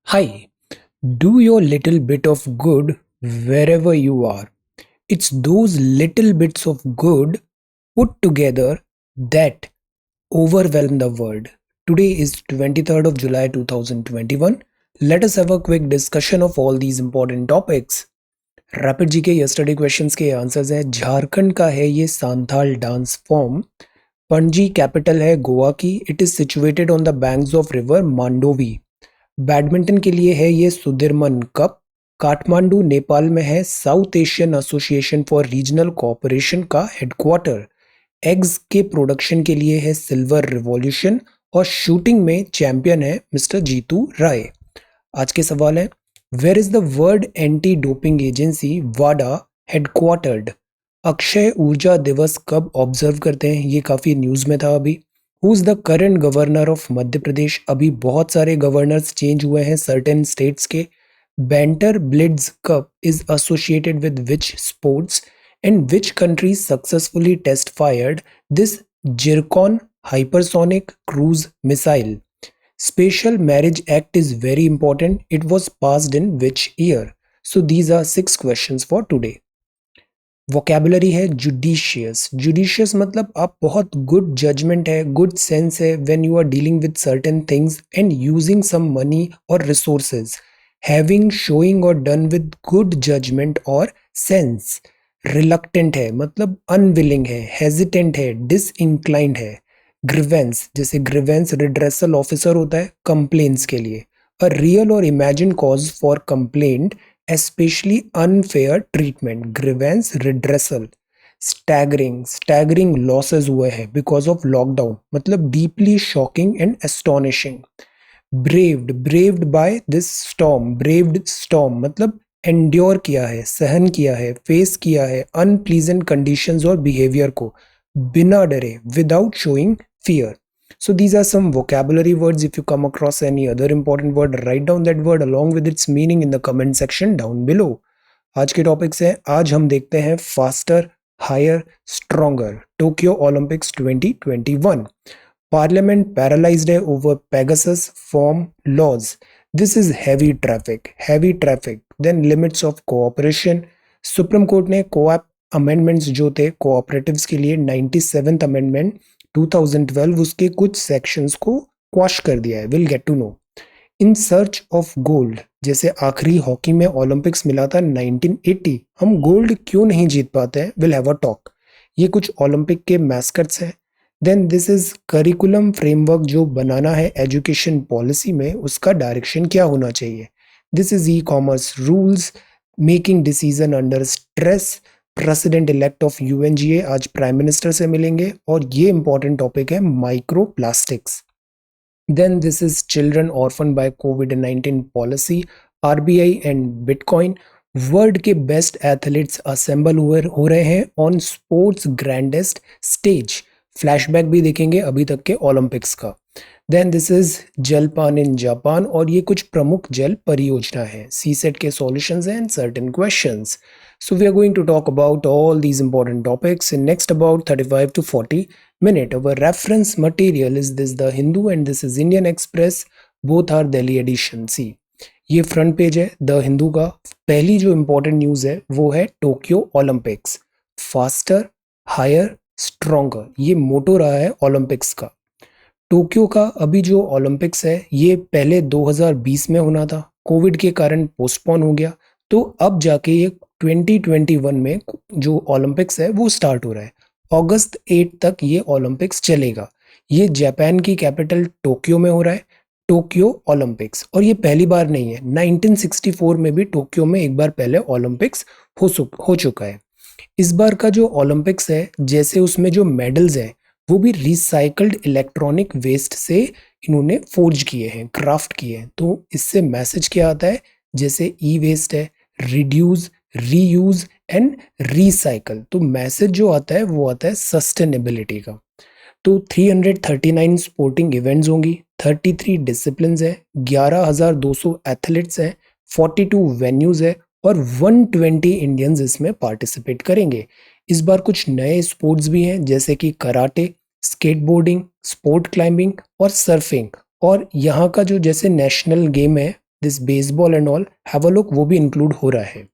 Hi, do your little bit of good wherever you are. It's those little bits of good put together that overwhelm the world. Today is 23rd of July 2021. Let us have a quick discussion of all these important topics. Rapid जी के yesterday questions के answers हैं। झारखंड का है ये Santhal dance form. Panaji capital है गोवा की। It is situated on the banks of river Mandovi. Badminton के लिए है ये सुदिरमन कप। काठमांडू नेपाल में है South Asian Association for Regional Cooperation का हेडक्वार्टर। एग्स के प्रोडक्शन के लिए है सिल्वर रिवॉल्यूशन और शूटिंग में चैंपियन है मिस्टर जीतू राय। आज के सवाल है, where is the world anti doping agency वाडा हेडक्वार्टर्ड? अक्षय ऊर्जा दिवस कब ऑब्जर्व करते हैं? ये काफी न्यूज में था अभी। Who is the current governor of Madhya Pradesh? अभी बहुत सारे गवर्नर्स चेंज हुए हैं सर्टेन स्टेट्स के। Banter blitz cup is associated with which sports and which country successfully test fired this zircon hypersonic cruise missile? Special Marriage Act is very important. It was passed in which year? So these are 6 questions for today. Vocabulary है judicious. Judicious मतलब आप बहुत good judgement है, good sense है when you are dealing with certain things and using some money और resources. Having, showing और done with good judgement और sense. Reluctant है मतलब अनविलिंग है, हेजिटेंट है, डिसइंक्लाइंड है। ग्रीवेंस, जैसे ग्रीवेंस रिड्रेसल ऑफिसर होता है कंप्लेंट्स के लिए। अ रियल और imagine cause for complaint especially unfair treatment, grievance redressal. Staggering losses हुए हैं because of lockdown, मतलब deeply shocking and astonishing. Braved by this storm, braved storm मतलब endure किया है, सहन किया है, face किया है unpleasant conditions और behavior को बिना डरे, without showing fear. So these are some vocabulary words. If you come across any other important word, write down that word along with its meaning in the comment section down below. आज के topics हैं, आज हम देखते हैं faster, higher, stronger, Tokyo Olympics 2021. Parliament paralysed है over Pegasus farm laws. This is heavy traffic. Then limits of cooperation. Supreme court ने coop amendments जो थे कोऑपरेटिव्स के लिए 97th अमेंडमेंट 2012 उसके कुछ सेक्शंस को क्वाश कर दिया है. Will get to know. In search of gold, जैसे आखिरी हॉकी में ओलंपिक्स मिला था 1980, हम गोल्ड क्यों नहीं जीत पाते हैं? Will have a talk. ये कुछ ओलंपिक के मैस्कट्स हैं. Then this is curriculum framework जो बनाना है एजुकेशन पॉलिसी में, उसका डायरेक्शन क्या होना चाहिए. This is e commerce rules, making decision under stress. President elect of UNGA आज प्राइम मिनिस्टर से मिलेंगे और ये इंपॉर्टेंट टॉपिक है micro plastics. Then this is children orphan by कोविड-19 policy, RBI and bitcoin. World के बेस्ट एथलीट्स असेंबल हो रहे हैं on sports grandest stage. Flashback भी देखेंगे अभी तक के ओलंपिक्स का. देन दिस इज जलपान इन जापान और ये कुछ प्रमुख जल परियोजना है. सीसेट के solutions and certain questions. So we are going to talk about all these important topics in next about 35 to 40 minutes. Our reference material is this The Hindu and this is Indian Express. Both are Delhi edition. See, ये front page है the Hindu का. पहली जो important news है वो है Tokyo Olympics. Faster, higher, stronger, ये motto रहा है ओलंपिक्स का. टोक्यो का अभी जो ओलंपिक्स है ये पहले 2020 में होना था, कोविड के कारण पोस्टपोन हो गया. तो अब जाके ये 2021 में जो ओलंपिक्स है वो स्टार्ट हो रहा है. अगस्त 8 तक ये ओलंपिक्स चलेगा. ये जापान की कैपिटल टोक्यो में हो रहा है, टोक्यो ओलंपिक्स. और ये पहली बार नहीं है, 1964 में भी टोक्यो में एक बार पहले ओलंपिक्स हो चुका है. इस बार का जो ओलंपिक्स है, जैसे उसमें जो मेडल्स हैं वो भी रिसाइकल्ड इलेक्ट्रॉनिक वेस्ट से इन्होंने फोर्ज किए हैं, क्राफ्ट किए हैं. तो इससे मैसेज क्या आता है, जैसे ई वेस्ट है, रिड्यूस, रीयूज एंड रिसाइकल. तो मैसेज जो आता है वो आता है सस्टेनेबिलिटी का. तो 339 स्पोर्टिंग इवेंट्स होंगी, 33 डिसिप्लिन्स है, 11,200 एथलीट्स हैं, 42 वेन्यूज है और 120 इंडियंस इसमें पार्टिसिपेट करेंगे. इस बार कुछ नए स्पोर्ट्स भी हैं जैसे कि कराटे, स्केटबोर्डिंग, स्पोर्ट क्लाइंबिंग और सर्फिंग. और यहाँ का जो जैसे नेशनल गेम है this baseball and all, have a look, वो भी इंक्लूड हो रहा है।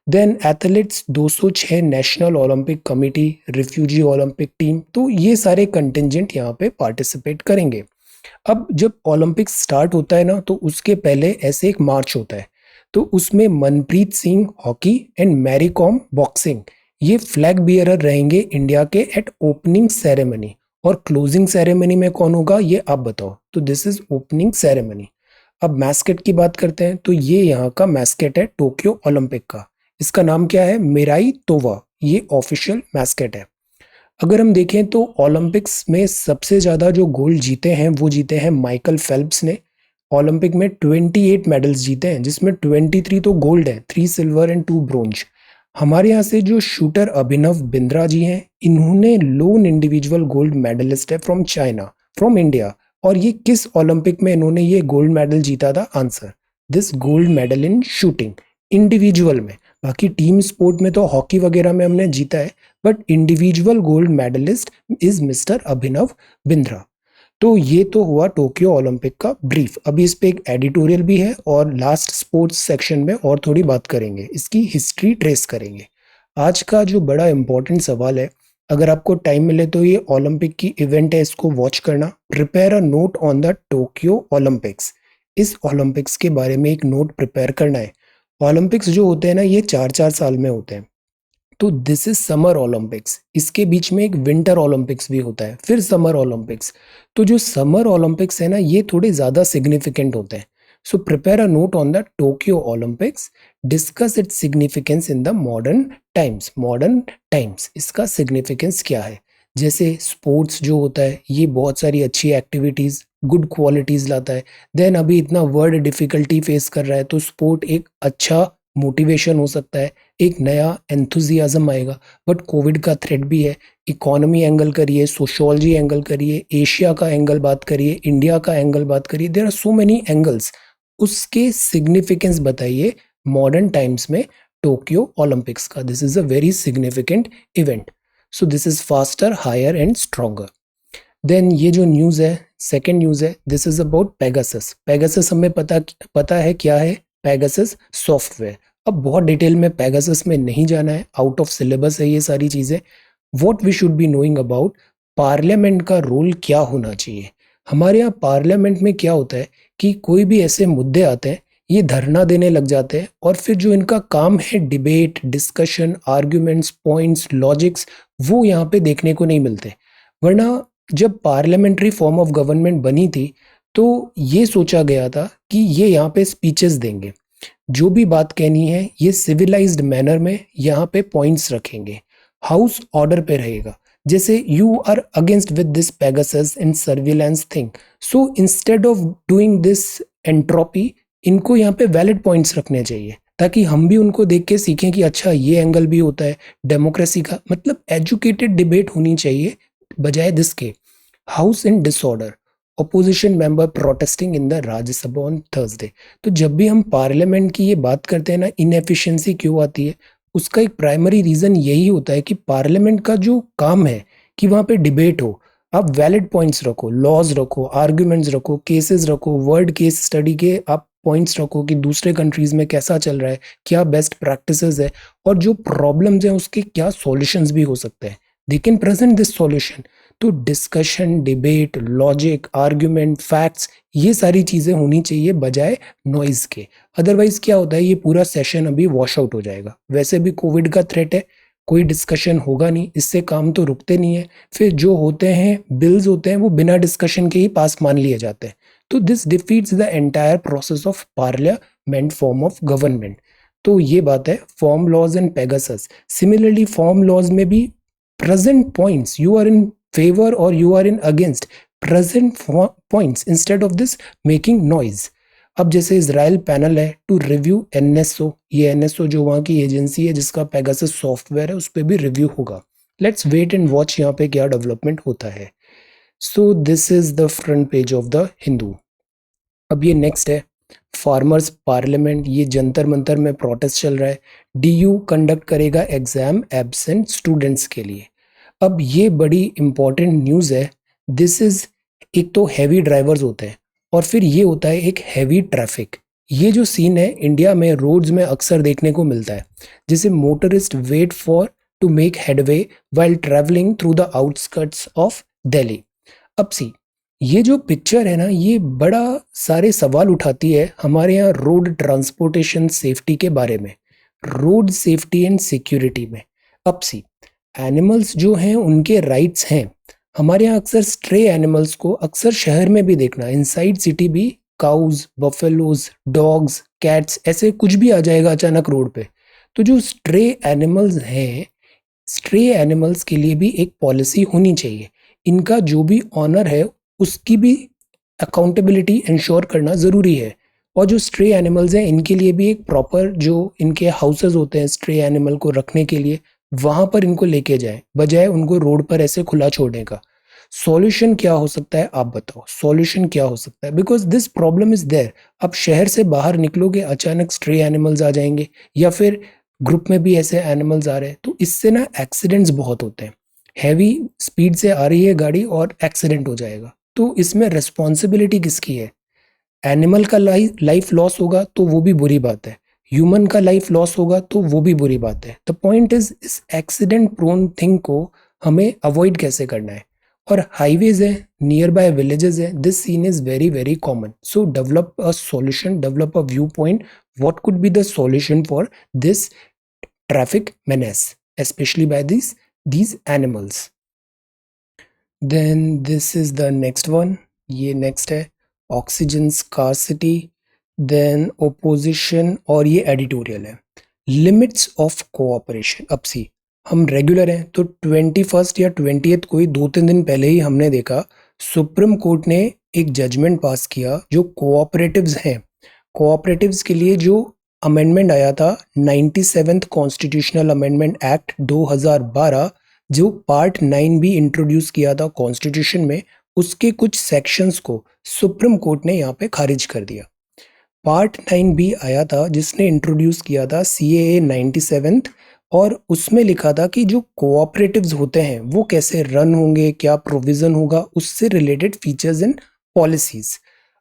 Then athletes 206 national Olympic committee, refugee Olympic team, तो ये सारे कंटिजेंट यहाँ पे पार्टिसिपेट करेंगे। अब जब ओलंपिक्स स्टार्ट होता है ना, तो उसके पहले ऐसे एक मार्च होता है, तो उसमें Manpreet Singh hockey and Mary Kom boxing, ये फ्लैग बियरर रहेंगे इंडिया के एट ओपनिंग सेरेमनी। और क्लोजिंग सेरेमनी में कौन होगा ये आप बताओ। तो दिस इज ओपनिंग सेरेमनी। अब मैस्केट की बात करते हैं, तो ये यहाँ का मैस्केट है टोक्यो ओलंपिक का। इसका नाम क्या है? मिराई तोवा, ये ऑफिशियल मैस्केट है। अगर हम देखें तो ओलंपिक्स में सबसे ज़्यादा जो गोल्ड जीते हैं वो जीते हैं माइकल फेल्प्स ने। ओलंपिक में 28 मेडल्स जीते हैं, जिसमें 23 तो गोल्ड है, 3 सिल्वर एंड 2 ब्रोंज। हमारे यहाँ से जो शूटर अभिनव बिंद्रा जी हैं, इन्होंने लोन इंडिविजुअल गोल्ड मेडलिस्ट है फ्रॉम चाइना, फ्रॉम इंडिया। और ये किस ओलंपिक में इन्होंने ये गोल्ड मेडल जीता था? Answer, this gold medal in shooting, individual में। बाकी टीम स्पोर्ट में तो हॉकी वगैरह में हमने जीता है, but individual gold medallist is mister Abhinav Bindra. तो ये तो हुआ टोक्यो ओलंपिक का ब्रीफ। अभी इस पे एक एडिटोरियल भी है और लास्ट स्पोर्ट्स सेक्शन में और थोड़ी बात करेंगे, इसकी हिस्ट्री ट्रेस करेंगे। आज का जो बड़ा इंपॉर्टेंट सवाल है, अगर आपको टाइम मिले तो ये ओलंपिक की इवेंट है, इसको वॉच करना। Prepare a note on the Tokyo Olympics, इस ओलंपिक्स के बारे में एक नोट प्रिपेयर करना है। ओलंपिक्स जो होते हैं ना, ये 4-4 साल में होते हैं। तो दिस इज समर ओलंपिक्स, इसके बीच में एक विंटर ओलंपिक्स भी होता है, फिर समर ओलंपिक्स। तो जो समर ओलंपिक्स है ना, ये थोड़े ज़्यादा सिग्निफिकेंट होते हैं। So prepare a note on the Tokyo Olympics, discuss its significance in the modern times. Modern times, इसका सिग्निफिकेंस क्या है? जैसे स्पोर्ट्स जो होता है, ये बहुत सारी अच्छी एक्टिविटीज़, गुड क्वालिटीज़ लाता है। देन अभी इतना वर्ड डिफ़िकल्टी फेस कर रहा है, तो स्पोर्ट एक अच्छा मोटिवेशन हो सकता है, एक नया एंथुजियाज्म आएगा। बट कोविड का थ्रेट भी है। इकोनॉमी एंगल करिए, सोशियोलॉजी एंगल करिए, एशिया का एंगल बात करिए, इंडिया का एंगल बात करिए, there are so many angles. उसके सिग्निफिकेंस बताइए मॉडर्न टाइम्स में टोक्यो ओलंपिक्स का। This is a very significant event. So this is faster, higher and stronger. Then ये जो न्यूज़ है, सेकेंड न्यूज़ है, this is about Pegasus. Pegasus हमें पता है क्या है? Pegasus software. अब बहुत डिटेल में पेगासस में नहीं जाना है, आउट ऑफ सिलेबस है ये सारी चीज़ें। What we should be knowing about, parliament का रोल क्या होना चाहिए। हमारे यहाँ पार्लियामेंट में क्या होता है कि कोई भी ऐसे मुद्दे आते हैं, ये धरना देने लग जाते हैं, और फिर जो इनका काम है debate, discussion, arguments, points, logics, वो यहाँ पे देखने को नहीं मिलते। वरना जब पार्लियामेंट्री फॉर्म ऑफ गवर्नमेंट बनी थी, तो ये सोचा गया था कि ये यहाँ पे स्पीचेस देंगे, जो भी बात कहनी है ये सिविलाइज्ड मैनर में यहाँ पे पॉइंट्स रखेंगे, हाउस ऑर्डर पे रहेगा। जैसे you are against with this Pegasus in surveillance thing, so instead of doing this entropy, इनको यहाँ पे वैलिड पॉइंट्स रखने चाहिए, ताकि हम भी उनको देख के सीखें कि अच्छा ये एंगल भी होता है डेमोक्रेसी का। मतलब एजुकेटेड डिबेट होनी चाहिए बजाय दिस के। House in disorder, opposition member protesting in the Rajya Sabha on Thursday. तो जब भी हम पार्लियामेंट की ये बात करते हैं ना, इनएफिशिएंसी क्यों आती है, उसका एक प्राइमरी रीजन यही होता है कि पार्लियामेंट का जो काम है कि वहां पे डिबेट हो, आप वैलिड पॉइंट्स रखो, लॉज रखो, आर्ग्यूमेंट्स रखो, केसेस रखो, वर्ल्ड केस स्टडी के आप पॉइंट्स रखो कि दूसरे कंट्रीज में कैसा चल रहा है, क्या बेस्ट प्रैक्टिसेस है, और जो प्रॉब्लम्स हैं उसके क्या सॉल्यूशंस भी हो सकते हैं। They can present this solution. तो discussion, debate, logic, argument, facts, ये सारी चीज़ें होनी चाहिए बजाय नॉइज़ के। अदरवाइज क्या होता है, ये पूरा सेशन अभी वॉश आउट हो जाएगा। वैसे भी कोविड का थ्रेट है, कोई डिस्कशन होगा नहीं, इससे काम तो रुकते नहीं है। फिर जो होते हैं बिल्स होते हैं, वो बिना डिस्कशन के ही पास मान लिए जाते हैं। तो this defeats the entire process of parliament form of government. तो ये बात है form laws and Pegasus. Similarly form laws में भी present points, you are in favor or you are in against, present points instead of this making noise. अब जैसे Israel panel है to review NSO, ये एनएसओ जो वहाँ की agency है जिसका पेगासस सॉफ्टवेयर है, उस पर भी रिव्यू होगा। लेट्स वेट एंड वॉच यहाँ पे क्या डेवलपमेंट होता है। सो this is the front page of the Hindu. अब ये नेक्स्ट है फार्मर्स पार्लियामेंट, ये जंतर मंतर में प्रोटेस्ट चल रहा है। डीयू कंडक्ट करेगा एग्जाम एब्सेंट स्टूडेंट्स के लिए। अब ये बड़ी इंपॉर्टेंट न्यूज़ है। दिस इज, एक तो हैवी ड्राइवर्स होते हैं और फिर ये होता है एक हैवी ट्रैफिक। ये जो सीन है इंडिया में रोड्स में अक्सर देखने को मिलता है, जिसे motorist wait for to make headway while travelling through the outskirts of Delhi. अब सी, ये जो पिक्चर है ना, ये बड़ा सारे सवाल उठाती है हमारे यहाँ रोड ट्रांसपोर्टेशन सेफ्टी के बारे में, रोड सेफ्टी एंड सिक्योरिटी में। अब सी, एनिमल्स जो हैं उनके राइट्स हैं। हमारे यहाँ अक्सर स्ट्रे एनिमल्स को अक्सर शहर में भी देखना, इनसाइड सिटी भी काउज, बफेलोज, डॉग्स, कैट्स, ऐसे कुछ भी आ जाएगा अचानक रोड पे। तो जो स्ट्रे एनिमल्स हैं, स्ट्रे एनिमल्स के लिए भी एक पॉलिसी होनी चाहिए। इनका जो भी ऑनर है उसकी भी अकाउंटेबिलिटी इंश्योर करना ज़रूरी है। और जो स्ट्रे एनिमल्स हैं इनके लिए भी एक प्रॉपर जो इनके हाउसेज होते हैं स्ट्रे एनिमल को रखने के लिए, वहाँ पर इनको लेके जाए, बजाय उनको रोड पर ऐसे खुला छोड़ने का। सॉल्यूशन क्या हो सकता है, आप बताओ सॉल्यूशन क्या हो सकता है? Because this problem is there. अब शहर से बाहर निकलोगे अचानक स्ट्रे एनिमल्स आ जाएंगे, या फिर ग्रुप में भी ऐसे एनिमल्स आ रहे हैं, तो इससे ना एक्सीडेंट्स बहुत होते हैं। हैवी स्पीड से आ रही है गाड़ी और एक्सीडेंट हो जाएगा, तो इसमें रिस्पॉन्सिबिलिटी किसकी है? एनिमल का लाइफ लॉस होगा तो वो भी बुरी बात है, ह्यूमन का लाइफ लॉस होगा तो वो भी बुरी बात है। द पॉइंट इज इस एक्सीडेंट प्रोन थिंग को हमें अवॉइड कैसे करना है। और हाईवेज है, नियर बाय विलेजेस है, this scene is very very common. So develop a solution, develop a view point, what could be the solution for this traffic menace, especially by these animals. Then this is the next one. ये next है oxygen scarcity, then opposition, और ये editorial है limits of cooperation. अब सी, हम regular हैं तो 21 या 20 को ही 2-3 दिन पहले ही हमने देखा सुप्रीम कोर्ट ने एक जजमेंट पास किया जो कोऑपरेटिव्स हैं, कोऑपरेटिव्स के लिए जो अमेंडमेंट आया था 97th कॉन्स्टिट्यूशनल अमेंडमेंट एक्ट 2012, जो पार्ट 9 भी इंट्रोड्यूस किया था कॉन्स्टिट्यूशन में, उसके कुछ सेक्शंस को सुप्रीम कोर्ट ने यहाँ पे खारिज कर दिया। पार्ट 9 भी आया था जिसने इंट्रोड्यूस किया था CAA 97th, और उसमें लिखा था कि जो कोऑपरेटिव्स होते हैं वो कैसे रन होंगे, क्या प्रोविजन होगा, उससे रिलेटेड फीचर्स एंड पॉलिसीज।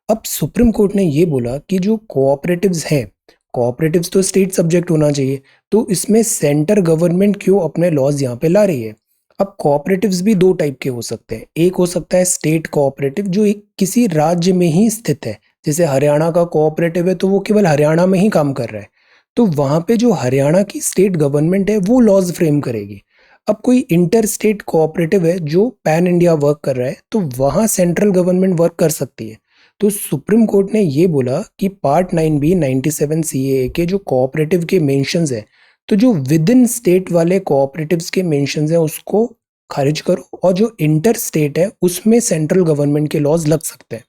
अब सुप्रीम कोर्ट ने ये बोला कि जो कोऑपरेटिव्स हैं, कोऑपरेटिव्स तो स्टेट सब्जेक्ट होना चाहिए, तो इसमें सेंटर गवर्नमेंट क्यों अपने लॉज यहाँ पे ला रही है? अब कोऑपरेटिव्स भी दो टाइप के हो सकते हैं। एक हो सकता है स्टेट कोऑपरेटिव, जो एक किसी राज्य में ही स्थित है, जैसे हरियाणा का कोऑपरेटिव है तो वो केवल हरियाणा में ही काम कर रहा है, तो वहां पे जो हरियाणा की स्टेट गवर्नमेंट है वो लॉज फ्रेम करेगी। अब कोई इंटर स्टेट कोऑपरेटिव है जो पैन इंडिया वर्क कर रहा है, तो वहां सेंट्रल गवर्नमेंट वर्क कर सकती है। तो सुप्रीम कोर्ट ने ये बोला कि पार्ट 9B 97 CAA के जो कोऑपरेटिव के मेंशंस है, तो जो विद इन स्टेट वाले कोऑपरेटिव्स के मेंशंस है उसको खारिज करो, और जो इंटर स्टेट है उसमें सेंट्रल गवर्नमेंट के लॉज लग सकते हैं।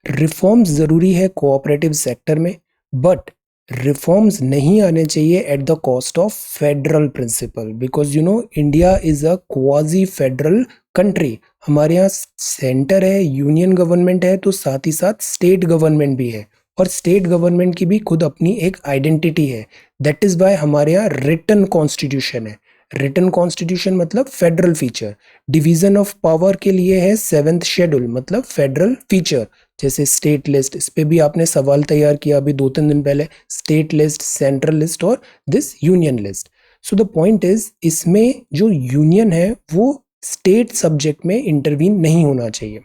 रिफॉर्म्स ज़रूरी है कोऑपरेटिव सेक्टर में, बट रिफॉर्म्स नहीं आने चाहिए at the cost of federal principle, because India is a quasi federal country. हमारे यहाँ सेंटर है, यूनियन गवर्नमेंट है, तो साथ ही साथ स्टेट गवर्नमेंट भी है, और स्टेट गवर्नमेंट की भी खुद अपनी एक आइडेंटिटी है। दैट इज वाई हमारे यहाँ रिटन कॉन्स्टिट्यूशन है। रिटन कॉन्स्टिट्यूशन मतलब federal feature. Division of power के लिए है 7th शेड्यूल, मतलब फेडरल फीचर। जैसे स्टेट लिस्ट, इस पे भी आपने सवाल तैयार किया अभी 2-3 दिन पहले, स्टेट लिस्ट, सेंट्रल लिस्ट और this union list. So the point is, इसमें जो यूनियन है वो स्टेट सब्जेक्ट में इंटरवीन नहीं होना चाहिए।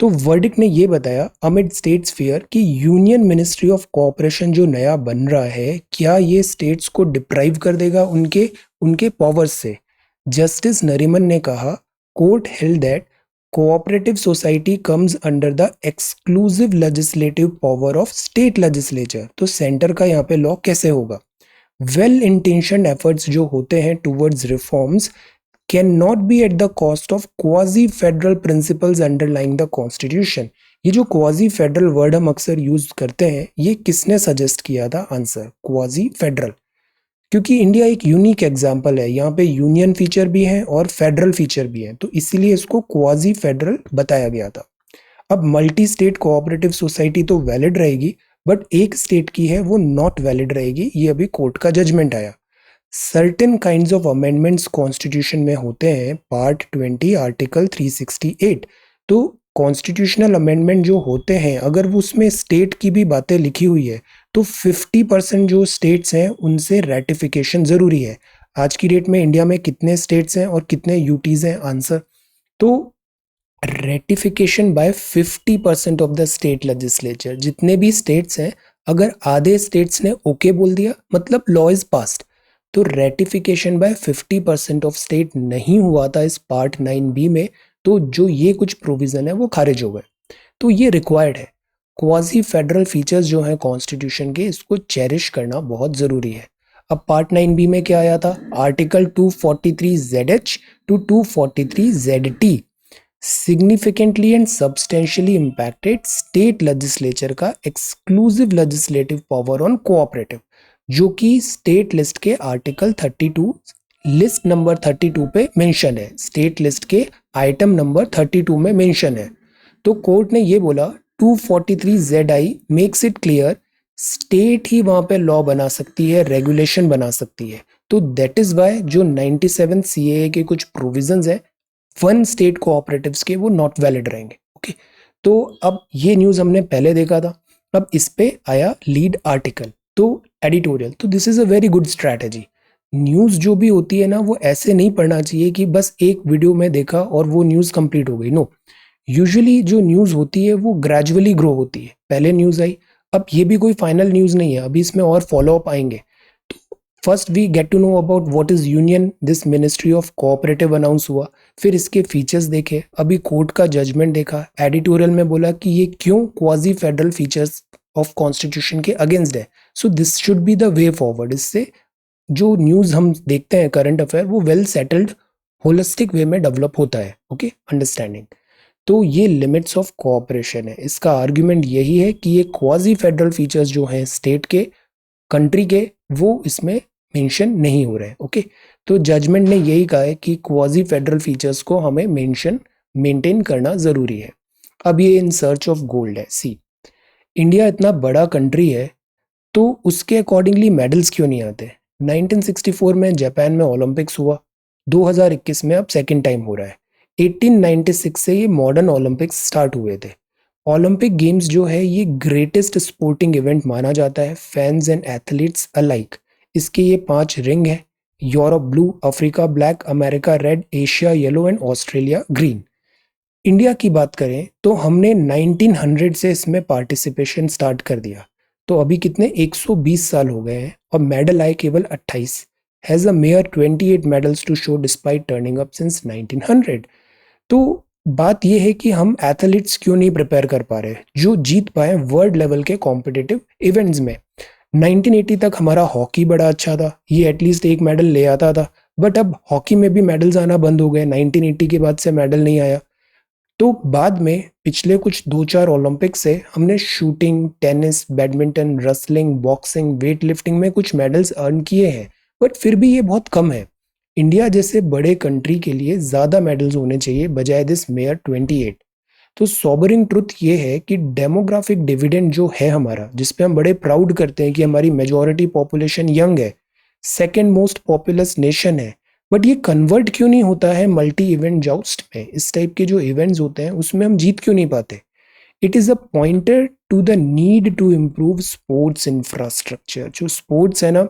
तो वर्डिक्ट ने ये बताया अमिड स्टेट्स फेयर कि यूनियन मिनिस्ट्री ऑफ कोऑपरेशन जो नया बन रहा है, क्या ये स्टेट्स को डिप्राइव कर देगा उनके उनके पावर्स से? जस्टिस नरीमन ने कहा, court held that cooperative society comes under the exclusive legislative power of state legislature. तो सेंटर का यहाँ पे लॉ कैसे होगा? वेल इंटेंशन्ड एफर्ट्स जो होते हैं towards reforms can not be eight the cost of quasi federal principles underlying the constitution. ये जो क्वाजी फेडरल वर्ड हम अक्सर यूज करते हैं, ये किसने सजेस्ट किया था? Answer, quasi federal. क्योंकि इंडिया एक यूनिक एग्जाम्पल है, यहाँ पे यूनियन फीचर भी है और फेडरल फीचर भी है, तो इसीलिए इसको क्वाजी फेडरल बताया गया था। अब मल्टी स्टेट कोऑपरेटिव सोसाइटी तो वैलिड रहेगी, बट एक स्टेट की है वो नॉट वैलिड रहेगी, ये अभी कोर्ट का जजमेंट आया। Certain kinds of amendments constitution में होते हैं, पार्ट 20 आर्टिकल 368। तो कॉन्स्टिट्यूशनल अमेंडमेंट जो होते हैं अगर वो उसमें स्टेट की भी बातें लिखी हुई है तो 50% जो स्टेट्स हैं उनसे रेटिफिकेशन ज़रूरी है। आज की डेट में इंडिया में कितने स्टेट्स हैं और कितने यूटीज़ हैं? आंसर तो ratification by 50% of the state legislature. जितने भी स्टेट्स हैं अगर आधे स्टेट्स ने ओके बोल दिया मतलब लॉ इज पास्ड। तो रेटिफिकेशन बाय 50% ऑफ स्टेट नहीं हुआ था इस पार्ट 9B में, तो जो ये कुछ प्रोविजन है वो खारिज हो गए। तो ये रिक्वायर्ड है। क्वाजी फेडरल फीचर्स जो हैं कॉन्स्टिट्यूशन के, इसको चेरिश करना बहुत ज़रूरी है। अब पार्ट 9B में क्या आया था? Article 243ZH to 243ZT significantly and substantially impacted state legislature का exclusive legislative power on cooperative, जो कि स्टेट लिस्ट के आर्टिकल 32 लिस्ट नंबर 32 पे मेंशन है, स्टेट लिस्ट के आइटम नंबर 32 में मेंशन है। तो कोर्ट ने ये बोला 243ZI makes it clear state ही वहां पे लॉ बना सकती है, रेगुलेशन बना सकती है। तो दैट इज वाई जो 97 CAA के कुछ प्रोविजंस है वन स्टेट कोऑपरेटिव्स के, वो नॉट वैलिड रहेंगे। ओके, तो अब ये न्यूज़ हमने पहले देखा था, अब इस पे आया लीड आर्टिकल तो एडिटोरियल। तो this is a very good strategy. News जो भी होती है ना वो ऐसे नहीं पढ़ना चाहिए कि बस एक वीडियो में देखा और वो न्यूज़ कंप्लीट हो गई। नो, यूजुअली जो न्यूज़ होती है वो ग्रेजुअली ग्रो होती है। पहले न्यूज़ आई, अब ये भी कोई फाइनल न्यूज़ नहीं है, अभी इसमें और फॉलो अप आएंगे। First we get to know about what is union, this ministry of cooperative announce हुआ, फिर इसके फीचर्स देखे, अभी कोर्ट का जजमेंट देखा, एडिटोरियल में बोला कि ये क्यों quasi federal features of constitution के अगेंस्ट है। So this should be the way forward. इससे जो न्यूज़ हम देखते हैं करंट अफेयर वो वेल सेटल्ड होलिस्टिक वे में डेवलप होता है। Okay, understanding. तो ये लिमिट्स ऑफ कोऑपरेशन है। इसका आर्ग्यूमेंट यही है कि ये क्वाजी फेडरल फीचर्स जो हैं स्टेट के, कंट्री के, वो इसमें मेंशन नहीं हो रहे हैं। ओके, तो जजमेंट ने यही कहा है कि क्वाजी फेडरल फीचर्स को हमें मेंटेन करना ज़रूरी है। अब ये इन सर्च ऑफ गोल्ड है। सी, इंडिया इतना बड़ा कंट्री है तो उसके अकॉर्डिंगली मेडल्स क्यों नहीं आते? 1964 में जापान में ओलंपिक्स हुआ, 2021 में अब सेकेंड टाइम हो रहा है। 1896 से ये मॉडर्न ओलंपिक्स स्टार्ट हुए थे। ओलंपिक गेम्स जो है ये ग्रेटेस्ट स्पोर्टिंग इवेंट माना जाता है फैंस एंड एथलीट्स अलाइक। इसके ये 5 रिंग है, Europe blue, Africa black, America red, Asia yellow and Australia green. India की बात करें तो हमने 1900 से इसमें पार्टिसिपेशन स्टार्ट कर दिया, तो अभी कितने 120 साल हो गए हैं और मेडल आए केवल 28। Has a mere 28 medals to show despite turning up since 1900। तो बात यह है कि हम एथलीट्स क्यों नहीं प्रिपेयर कर पा रहे जो जीत पाए वर्ल्ड लेवल के कॉम्पिटिटिव इवेंट्स में। 1980 तक हमारा हॉकी बड़ा अच्छा था, ये एटलीस्ट एक मेडल ले आता था, बट अब हॉकी में भी मेडल्स आना बंद हो गए। 1980 के बाद से मेडल नहीं आया। तो बाद में पिछले कुछ 2-4 ओलंपिक से हमने shooting, tennis, badminton, wrestling, boxing, weight lifting में कुछ मेडल्स अर्न किए हैं, बट फिर भी ये बहुत कम है। इंडिया जैसे बड़े कंट्री के लिए ज़्यादा मेडल्स होने चाहिए बजाय दिस मेयर 28। तो सोबरिंग ट्रुथ ये है कि डेमोग्राफिक डिविडेंड जो है हमारा, जिस पे हम बड़े प्राउड करते हैं कि हमारी मेजॉरिटी पॉपुलेशन यंग है, सेकेंड मोस्ट पॉपुलस नेशन है, बट ये कन्वर्ट क्यों नहीं होता है मल्टी इवेंट जाउस्ट में? इस टाइप के जो इवेंट्स होते हैं उसमें हम जीत क्यों नहीं पाते? It is a pointer to the need to improve sports infrastructure. जो स्पोर्ट्स है ना,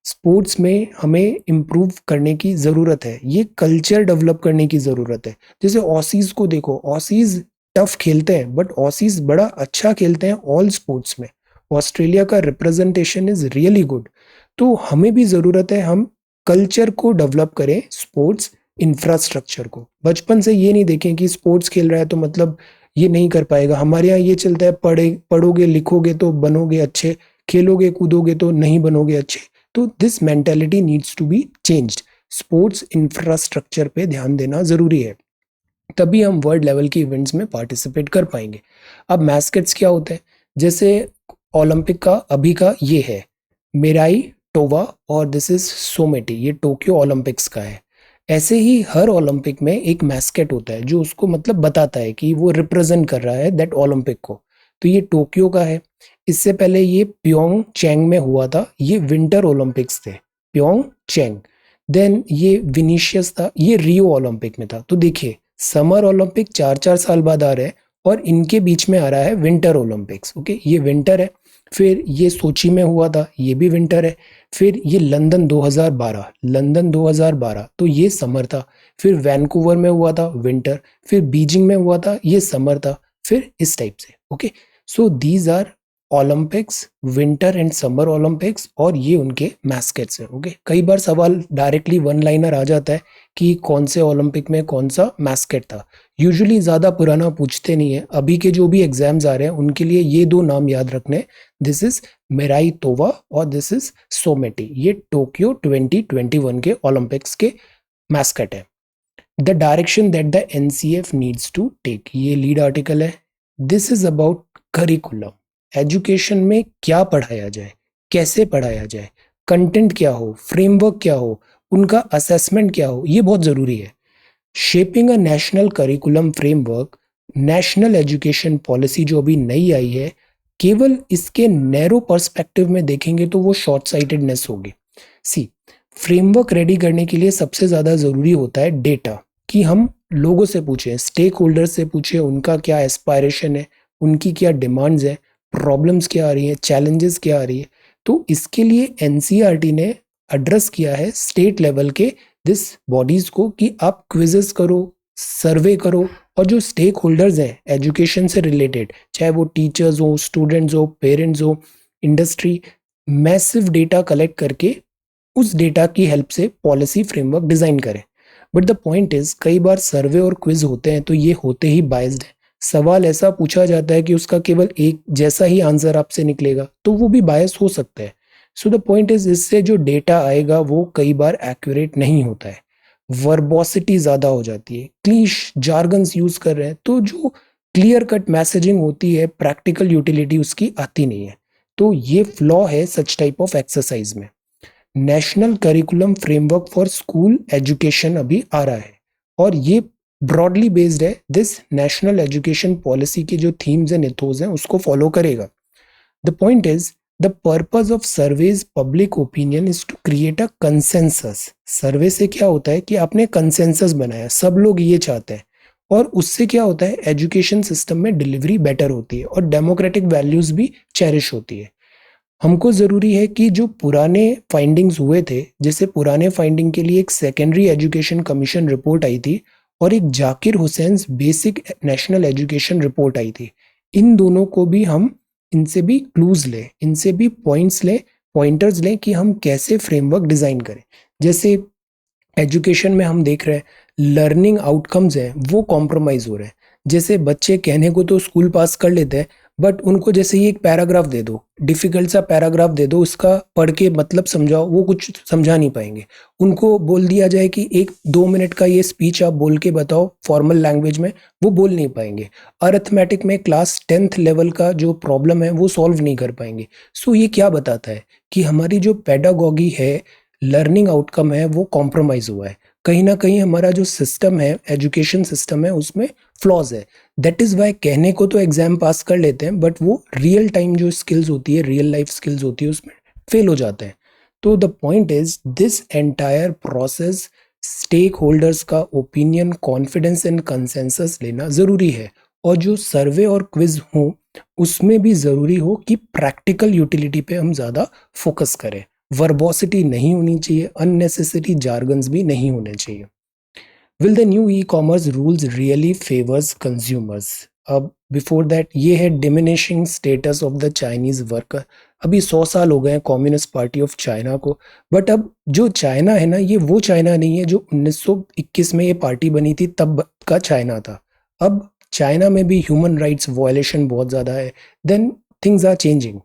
स्पोर्ट्स में हमें इम्प्रूव करने की ज़रूरत है, ये कल्चर डेवलप करने की ज़रूरत है। जैसे ऑसीज को देखो, ऑसीज टफ खेलते हैं बट ऑसीज बड़ा अच्छा खेलते हैं ऑल स्पोर्ट्स में। ऑस्ट्रेलिया का रिप्रेजेंटेशन इज रियली गुड। तो हमें भी ज़रूरत है हम कल्चर को डेवलप करें, स्पोर्ट्स इंफ्रास्ट्रक्चर को। बचपन से ये नहीं देखें कि स्पोर्ट्स खेल रहा है तो मतलब ये नहीं कर पाएगा। हमारे यहाँ ये चलता है पढ़ोगे लिखोगे तो बनोगे अच्छे, खेलोगे कूदोगे तो नहीं बनोगे अच्छे। तो this mentality needs to be changed. Sports infrastructure पे ध्यान देना ज़रूरी है, तभी हम वर्ल्ड लेवल के इवेंट्स में पार्टिसिपेट कर पाएंगे। अब मैस्केट्स क्या होते हैं? जैसे ओलंपिक का अभी का ये है मेराई टोवा और दिस इज सोमेटी, ये टोक्यो ओलंपिक्स का है। ऐसे ही हर ओलंपिक में एक मैस्केट होता है जो उसको मतलब बताता है कि वो रिप्रेजेंट कर रहा है दैट ओलंपिक को। तो ये टोक्यो का है। इससे पहले ये प्योंग चैंग में हुआ था, ये विंटर ओलंपिक्स थे, प्योंग चैंग। देन ये विनीशियस था, ये रियो ओलंपिक में था। तो देखिए समर ओलंपिक 4-4 साल बाद आ रहे हैं और इनके बीच में आ रहा है विंटर ओलंपिक्स। ओके, ये विंटर है। फिर ये सोची में हुआ था, ये भी विंटर है। फिर ये लंदन 2012, लंदन 2012 तो ये समर था। फिर वैंकूवर में हुआ था विंटर। फिर बीजिंग में हुआ था, ये समर था। फिर इस टाइप से। Okay, so these are Olympics, winter and summer Olympics, और ये उनके मैस्केट्स हैं। ओके, कई बार सवाल डायरेक्टली वन लाइनर आ जाता है कि कौन से ओलंपिक में कौन सा मैस्केट था। यूजुअली ज़्यादा पुराना पूछते नहीं है। अभी के जो भी एग्जाम्स आ रहे हैं उनके लिए ये दो नाम याद रखने, दिस इज मेराई तोवा और दिस इज सोमेटी। ये टोक्यो 2021 के ओलंपिक्स के मैस्केट है। The direction that the NCF needs to take, ये लीड आर्टिकल है। This is about curriculum, education में क्या पढ़ाया जाए, कैसे पढ़ाया जाए, कंटेंट क्या हो, फ्रेमवर्क क्या हो, उनका असेसमेंट क्या हो, ये बहुत ज़रूरी है। Shaping a national curriculum framework, national education policy जो अभी नई आई है, केवल इसके नैरो पर्सपेक्टिव में देखेंगे तो वो शॉर्ट साइटेडनेस होगी। सी, फ्रेमवर्क रेडी करने के लिए सबसे ज़्यादा ज़रूरी होता है डेटा, कि हम लोगों से पूछें, स्टेक होल्डर से पूछें उनका क्या एस्पायरेशन है, उनकी क्या डिमांड्स है, प्रॉब्लम्स क्या आ रही हैं, चैलेंजेस क्या आ रही है। तो इसके लिए एनसीईआरटी ने एड्रेस किया है स्टेट लेवल के दिस बॉडीज को कि आप क्विजेस करो, सर्वे करो, और जो स्टेक होल्डर्स हैं एजुकेशन से रिलेटेड, चाहे वो टीचर्स हो, स्टूडेंट्स हो, पेरेंट्स हो, इंडस्ट्री, मैसिव डेटा कलेक्ट करके उस डेटा की हेल्प से पॉलिसी फ्रेमवर्क डिजाइन करें। बट द पॉइंट इज, कई बार सर्वे और क्विज होते हैं तो ये होते ही बायस्ड है। सवाल ऐसा पूछा जाता है कि उसका केवल एक जैसा ही आंसर आपसे निकलेगा, तो वो भी बायस हो सकता है। सो द पॉइंट इज, इससे जो डेटा आएगा वो कई बार एक्यूरेट नहीं होता है, वर्बोसिटी ज्यादा हो जाती है, क्लीश जार्गन्स यूज कर रहे हैं, तो जो क्लियर कट मैसेजिंग होती है, प्रैक्टिकल यूटिलिटी उसकी आती नहीं है। तो ये फ्लॉ है सच टाइप ऑफ एक्सरसाइज में। National curriculum framework for school education अभी आ रहा है, और ये ब्रॉडली बेस्ड है, दिस नेशनल एजुकेशन पॉलिसी की जो थीम्स एंड इथोस हैं उसको फॉलो करेगा। The point is, the purpose of surveys public opinion is to create a consensus. Survey से क्या होता है कि आपने कंसेंसस बनाया, सब लोग ये चाहते हैं, और उससे क्या होता है, एजुकेशन सिस्टम में डिलीवरी बेटर होती है और डेमोक्रेटिक वैल्यूज भी चेरिश होती है। हमको ज़रूरी है कि जो पुराने फाइंडिंग्स हुए थे, जैसे पुराने फाइंडिंग के लिए एक सेकेंडरी एजुकेशन कमीशन रिपोर्ट आई थी और एक Zakir Hussain basic national education report आई थी, इन दोनों को भी हम, इनसे भी क्लूज लें, इनसे भी पॉइंट्स लें, पॉइंटर्स लें कि हम कैसे फ्रेमवर्क डिज़ाइन करें। जैसे एजुकेशन में हम देख रहे हैं लर्निंग आउटकम्स हैं वो कॉम्प्रोमाइज़ हो रहे हैं। जैसे बच्चे कहने को तो स्कूल पास कर लेते हैं, बट उनको जैसे ही एक पैराग्राफ दे दो, डिफिकल्ट सा पैराग्राफ दे दो, उसका पढ़ के मतलब समझाओ, वो कुछ समझा नहीं पाएंगे। उनको बोल दिया जाए कि 1-2 मिनट का ये स्पीच आप बोल के बताओ फॉर्मल लैंग्वेज में, वो बोल नहीं पाएंगे। अरिथमेटिक में क्लास 10th लेवल का जो प्रॉब्लम है वो सॉल्व नहीं कर पाएंगे। सो ये क्या बताता है कि हमारी जो पेडागॉगी है, लर्निंग आउटकम है, वो कॉम्प्रोमाइज हुआ है। कहीं ना कहीं हमारा जो सिस्टम है, एजुकेशन सिस्टम है, उसमें फ्लॉज है। दैट इज वाई कहने को तो एग्जाम पास कर लेते हैं, बट वो रियल टाइम जो स्किल्स होती है, रियल लाइफ स्किल्स होती है, उसमें फेल हो जाते हैं। तो the point is, this entire process, stakeholders का ओपिनियन, कॉन्फिडेंस एंड कंसेंसस लेना जरूरी है। और जो सर्वे और क्विज हो उसमें भी जरूरी हो कि प्रैक्टिकल यूटिलिटी पे हम ज्यादा फोकस करें, वर्बोसिटी नहीं होनी चाहिए, अननेसेसरी जार्गन्स भी नहीं होने चाहिए। Will the new e commerce rules really favours consumers? अब बिफोर दैट ये है diminishing status of the Chinese worker. अभी 100 साल हो गए हैं कम्युनिस्ट पार्टी ऑफ चाइना को, बट अब जो चाइना है ना, ये वो चाइना नहीं है जो 1921 में ये पार्टी बनी थी तब का चाइना था। अब चाइना में भी ह्यूमन राइट्स वायलेशन बहुत ज़्यादा है। Then things are changing.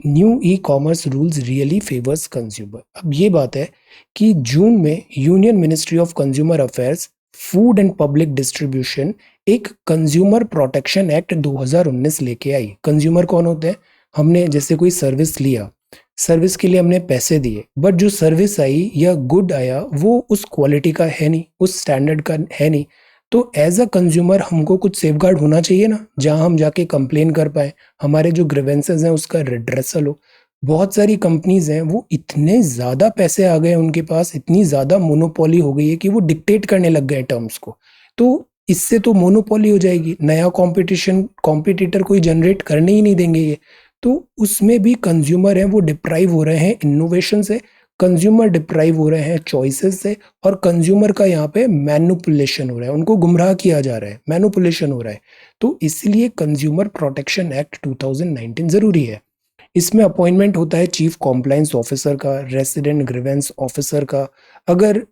New e commerce rules really favours consumer. अब ये बात है कि जून में union ministry of consumer affairs, food and public distribution एक कंज्यूमर प्रोटेक्शन एक्ट 2019 लेके आई। कंज्यूमर कौन होते हैं? हमने जैसे कोई सर्विस लिया, सर्विस के लिए हमने पैसे दिए, बट जो सर्विस आई या गुड आया वो उस क्वालिटी का है नहीं, उस स्टैंडर्ड का है नहीं। तो एज अ कंज्यूमर हमको कुछ सेफगार्ड होना चाहिए ना, जहां हम जाके कंप्लेन कर पाए, हमारे जो ग्रीवेंसेस हैं उसका रिड्रेसल हो। बहुत सारी कंपनीज हैं, वो इतने ज़्यादा पैसे आ गए उनके पास, इतनी ज़्यादा मोनोपोली हो गई है कि वो डिक्टेट करने लग गए टर्म्स को। तो इससे तो मोनोपोली हो जाएगी, नया कॉम्पिटिटर कोई जनरेट करने ही नहीं देंगे ये। तो उसमें भी कंज्यूमर हैं वो डिप्राइव हो रहे हैं इनोवेशन से, कंज्यूमर डिप्राइव हो रहे हैं चॉइसेस से, और कंज्यूमर का यहाँ पे मैनिपुलेशन हो रहा है, उनको गुमराह किया जा रहा है, मैनिपुलेशन हो रहा है। तो इसलिए कंज्यूमर प्रोटेक्शन एक्ट 2019 जरूरी है। इसमें अपॉइंटमेंट होता है चीफ कॉम्प्लायंस ऑफिसर का, रेसिडेंट ग्रीवेंस ऑफिसर का। अगर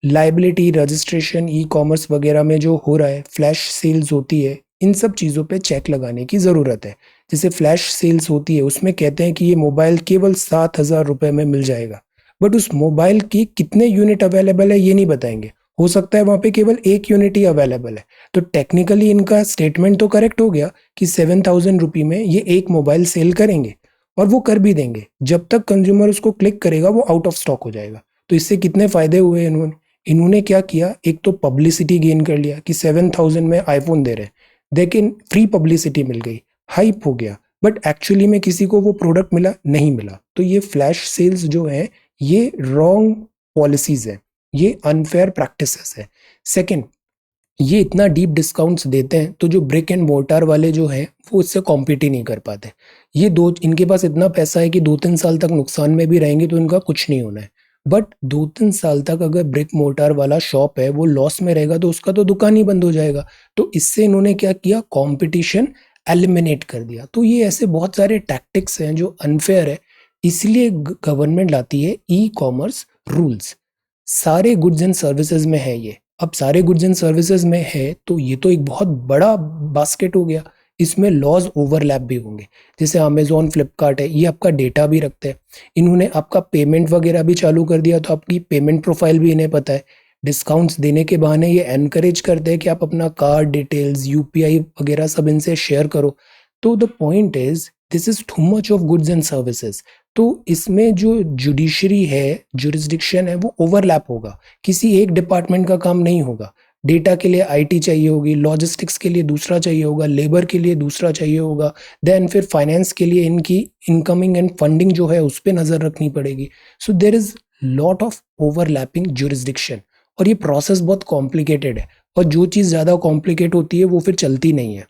लाइबिलिटी रजिस्ट्रेशन ई कॉमर्स वगैरह में जो हो रहा है, फ्लैश सेल्स होती है, इन सब चीज़ों पे चेक लगाने की ज़रूरत है। जैसे फ्लैश सेल्स होती है उसमें कहते हैं कि ये मोबाइल केवल 7,000 रुपये में मिल जाएगा, बट उस मोबाइल की कितने यूनिट अवेलेबल है ये नहीं बताएंगे। हो सकता है वहाँ पे केवल एक यूनिट ही अवेलेबल है। तो टेक्निकली इनका स्टेटमेंट तो करेक्ट हो गया कि 7,000 रुपये में ये एक मोबाइल सेल करेंगे, और वो कर भी देंगे। जब तक कंज्यूमर उसको क्लिक करेगा वो आउट ऑफ स्टॉक हो जाएगा। तो इससे कितने फायदे हुए इन्होंने, इन्होंने क्या किया, एक तो पब्लिसिटी गेन कर लिया कि 7,000 में आईफोन दे रहे हैं, लेकिन फ्री पब्लिसिटी मिल गई, हाइप हो गया, बट एक्चुअली में किसी को वो प्रोडक्ट मिला नहीं मिला। तो ये फ्लैश सेल्स जो है ये रॉन्ग पॉलिसीज है, ये अनफेयर प्रैक्टिसेस है। सेकंड, ये इतना डीप डिस्काउंट्स देते हैं तो जो ब्रिक एंड मोर्टार वाले जो हैं वो इससे कॉम्पीट ही नहीं कर पाते। ये दो, इनके पास इतना पैसा है कि 2-3 साल तक नुकसान में भी रहेंगे तो इनका कुछ नहीं होना है। बट 2-3 साल तक अगर ब्रिक मोर्टार वाला शॉप है वो लॉस में रहेगा तो उसका तो दुकान ही बंद हो जाएगा। तो इससे इन्होंने क्या किया, कंपटीशन एलिमिनेट कर दिया। तो ये ऐसे बहुत सारे टैक्टिक्स हैं जो अनफेयर है। इसलिए गवर्नमेंट लाती है ई कॉमर्स रूल्स। सारे गुड्स एंड सर्विसेज में है ये। अब सारे गुड्स एंड सर्विसेज में है तो ये तो एक बहुत बड़ा बास्केट हो गया, इसमें लॉज ओवरलैप भी होंगे। जैसे अमेजोन फ्लिपकार्ट है, ये आपका डेटा भी रखते हैं, इन्होंने आपका पेमेंट वगैरह भी चालू कर दिया तो आपकी पेमेंट प्रोफाइल भी इन्हें पता है। डिस्काउंट्स देने के बहाने ये एनकरेज करते हैं कि आप अपना कार्ड डिटेल्स यूपीआई वगैरह सब इनसे शेयर करो। तो the point is this is too much of goods and services. तो इसमें जो जुडिशरी है, जुरिस्डिक्शन है, वो ओवरलैप होगा, किसी एक डिपार्टमेंट का काम नहीं होगा। डेटा के लिए आईटी चाहिए होगी, लॉजिस्टिक्स के लिए दूसरा चाहिए होगा, लेबर के लिए दूसरा चाहिए होगा, देन फिर फाइनेंस के लिए इनकी इनकमिंग एंड फंडिंग जो है उस पर नज़र रखनी पड़ेगी। So there is lot of overlapping jurisdiction, और ये प्रोसेस बहुत कॉम्प्लिकेटेड है, और जो चीज़ ज़्यादा कॉम्प्लिकेट होती है वो फिर चलती नहीं है।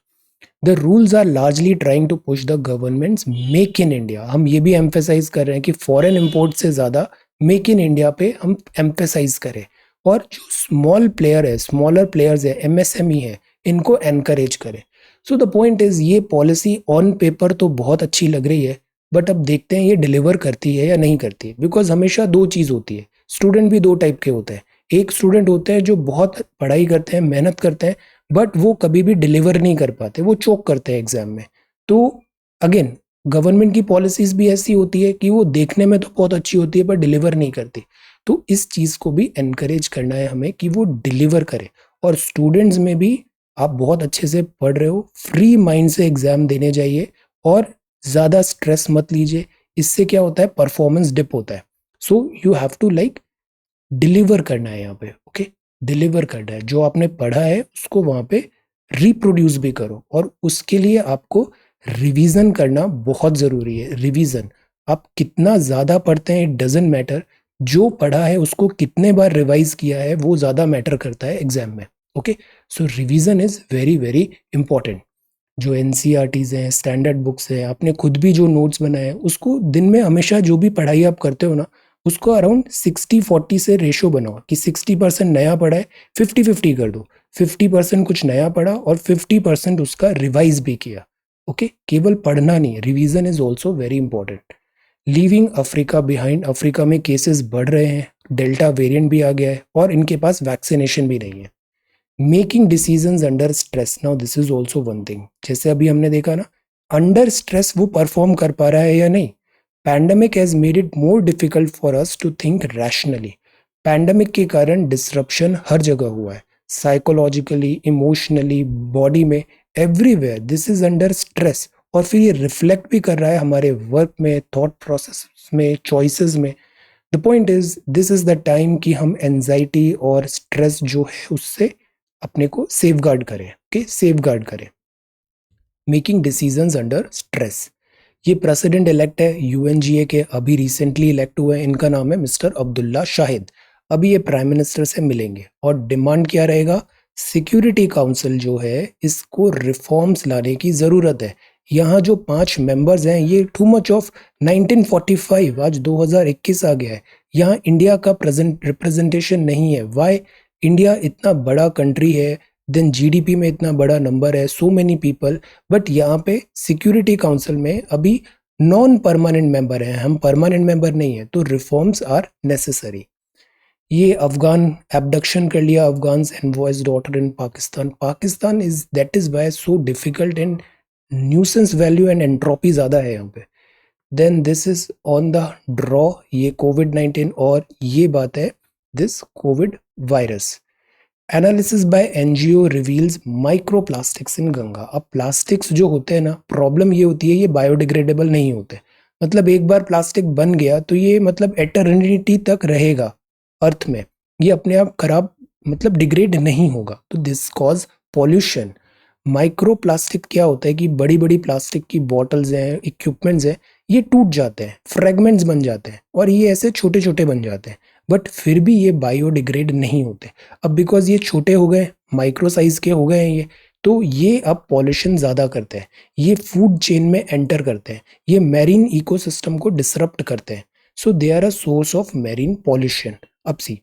The rules are largely trying to push the government's make in India. हम ये भी एम्फेसाइज कर रहे हैं कि फॉरेन इंपोर्ट से ज़्यादा मेक इन इंडिया पे हम एम्फेसाइज करें, और जो स्मॉल प्लेयर है, स्मॉलर प्लेयर्स है, एमएसएमई है, इनको एनकरेज करें। सो द पॉइंट इज ये पॉलिसी ऑन पेपर तो बहुत अच्छी लग रही है, बट अब देखते हैं ये डिलीवर करती है या नहीं करती है। बिकॉज हमेशा दो चीज़ होती है, स्टूडेंट भी दो टाइप के होते हैं। एक स्टूडेंट होते हैं जो बहुत पढ़ाई करते हैं, मेहनत करते हैं, बट वो कभी भी डिलीवर नहीं कर पाते, वो चोक करते हैं एग्जाम में। तो अगेन गवर्नमेंट की पॉलिसीज भी ऐसी होती है कि वो देखने में तो बहुत अच्छी होती है पर डिलीवर नहीं करती। तो इस चीज़ को भी एनकरेज करना है हमें कि वो डिलीवर करे। और स्टूडेंट्स में भी आप बहुत अच्छे से पढ़ रहे हो, फ्री माइंड से एग्जाम देने जाइए, और ज़्यादा स्ट्रेस मत लीजिए। इससे क्या होता है, परफॉर्मेंस डिप होता है। So you have to like deliver करना है यहाँ पे, ओके, डिलीवर करना है। जो आपने पढ़ा है उसको वहाँ पे रिप्रोड्यूस भी करो, और उसके लिए आपको रिवीजन करना बहुत ज़रूरी है। रिवीजन आप कितना ज़्यादा पढ़ते हैं इट डजेंट मैटर, जो पढ़ा है उसको कितने बार रिवाइज किया है वो ज़्यादा मैटर करता है एग्जाम में। Okay, so revision is very very important. जो एनसीईआरटीज़ हैं, स्टैंडर्ड बुक्स हैं, आपने खुद भी जो नोट्स बनाए हैं, उसको दिन में हमेशा जो भी पढ़ाई आप करते हो ना, उसको अराउंड 60-40 से रेशो बनाओ कि 60% नया पढ़ा है, 50-50 कर दो। 50% कुछ नया पढ़ा और 50% उसका रिवाइज भी किया। ओके, केवल पढ़ना नहीं, revision is also very important. Leaving Africa behind, Africa में केसेस बढ़ रहे हैं, डेल्टा वेरिएंट भी आ गया है, और इनके पास वैक्सीनेशन भी नहीं है। Making decisions under stress, now this is also one thing. जैसे अभी हमने देखा ना, अंडर स्ट्रेस वो परफॉर्म कर पा रहा है या नहीं। Pandemic has made it more difficult for us to think rationally. Pandemic के कारण डिसरप्शन हर जगह हुआ है, साइकोलॉजिकली, इमोशनली, बॉडी में, everywhere this is under stress. और फिर ये रिफ्लेक्ट भी कर रहा है हमारे वर्क में, थॉट प्रोसेस में, चॉइसेस में। The point is this is the time कि हम एंजाइटी और स्ट्रेस जो है उससे अपने को सेफगार्ड करें। ओके, सेफगार्ड करें। मेकिंग डिसीजंस अंडर स्ट्रेस, ये प्रेसिडेंट इलेक्ट है यूएनजीए के, अभी रिसेंटली इलेक्ट हुए हैं, इनका नाम है मिस्टर अब्दुल्ला शाहिद। अभी ये प्राइम मिनिस्टर से मिलेंगे और डिमांड क्या रहेगा, सिक्योरिटी काउंसिल जो है इसको रिफॉर्म्स लाने की ज़रूरत है। यहाँ जो 5 मेंबर्स हैं ये टू मच ऑफ 1945, आज 2021 आ गया है। यहाँ इंडिया का प्रेजेंट रिप्रेजेंटेशन नहीं है। वाई? इंडिया इतना बड़ा कंट्री है, देन जीडीपी में इतना बड़ा नंबर है, सो मेनी पीपल, बट यहाँ पे सिक्योरिटी काउंसिल में अभी नॉन परमानेंट मेंबर हैं, हम परमानेंट मेंबर नहीं है। तो रिफॉर्म्स आर नेसेसरी। ये अफगान एबडक्शन कर लिया, Afghan and boys daughter in Pakistan. Pakistan is that is why so difficult and nuisance value and entropy ज़्यादा है यहाँ पे। Then this is on the draw, ये कोविड-19 और ये बात है this COVID virus. Analysis by NGO reveals microplastics in Ganga. अब प्लास्टिक्स जो होते हैं ना, प्रॉब्लम ये होती है ये बायोडिग्रेडेबल नहीं होते। मतलब एक बार प्लास्टिक बन गया तो ये मतलब एटर्निटी तक रहेगा अर्थ में, ये अपने आप खराब मतलब डिग्रेड नहीं होगा। तो this cause pollution. Micro plastic क्या होता है कि बड़ी बड़ी प्लास्टिक की बॉटल्स हैं, इक्विपमेंट्स हैं, ये टूट जाते हैं, फ्रेगमेंट्स बन जाते हैं और ये ऐसे छोटे छोटे बन जाते हैं, बट फिर भी ये बायोडिग्रेड नहीं होते। अब बिकॉज ये छोटे हो गए, माइक्रो साइज के हो गए हैं ये, तो ये अब पॉल्यूशन ज़्यादा करते हैं, ये फूड चेन में एंटर करते हैं, ये मैरीन इकोसिस्टम को डिसरप्ट करते हैं। So they are a source of marine pollution. अब सी,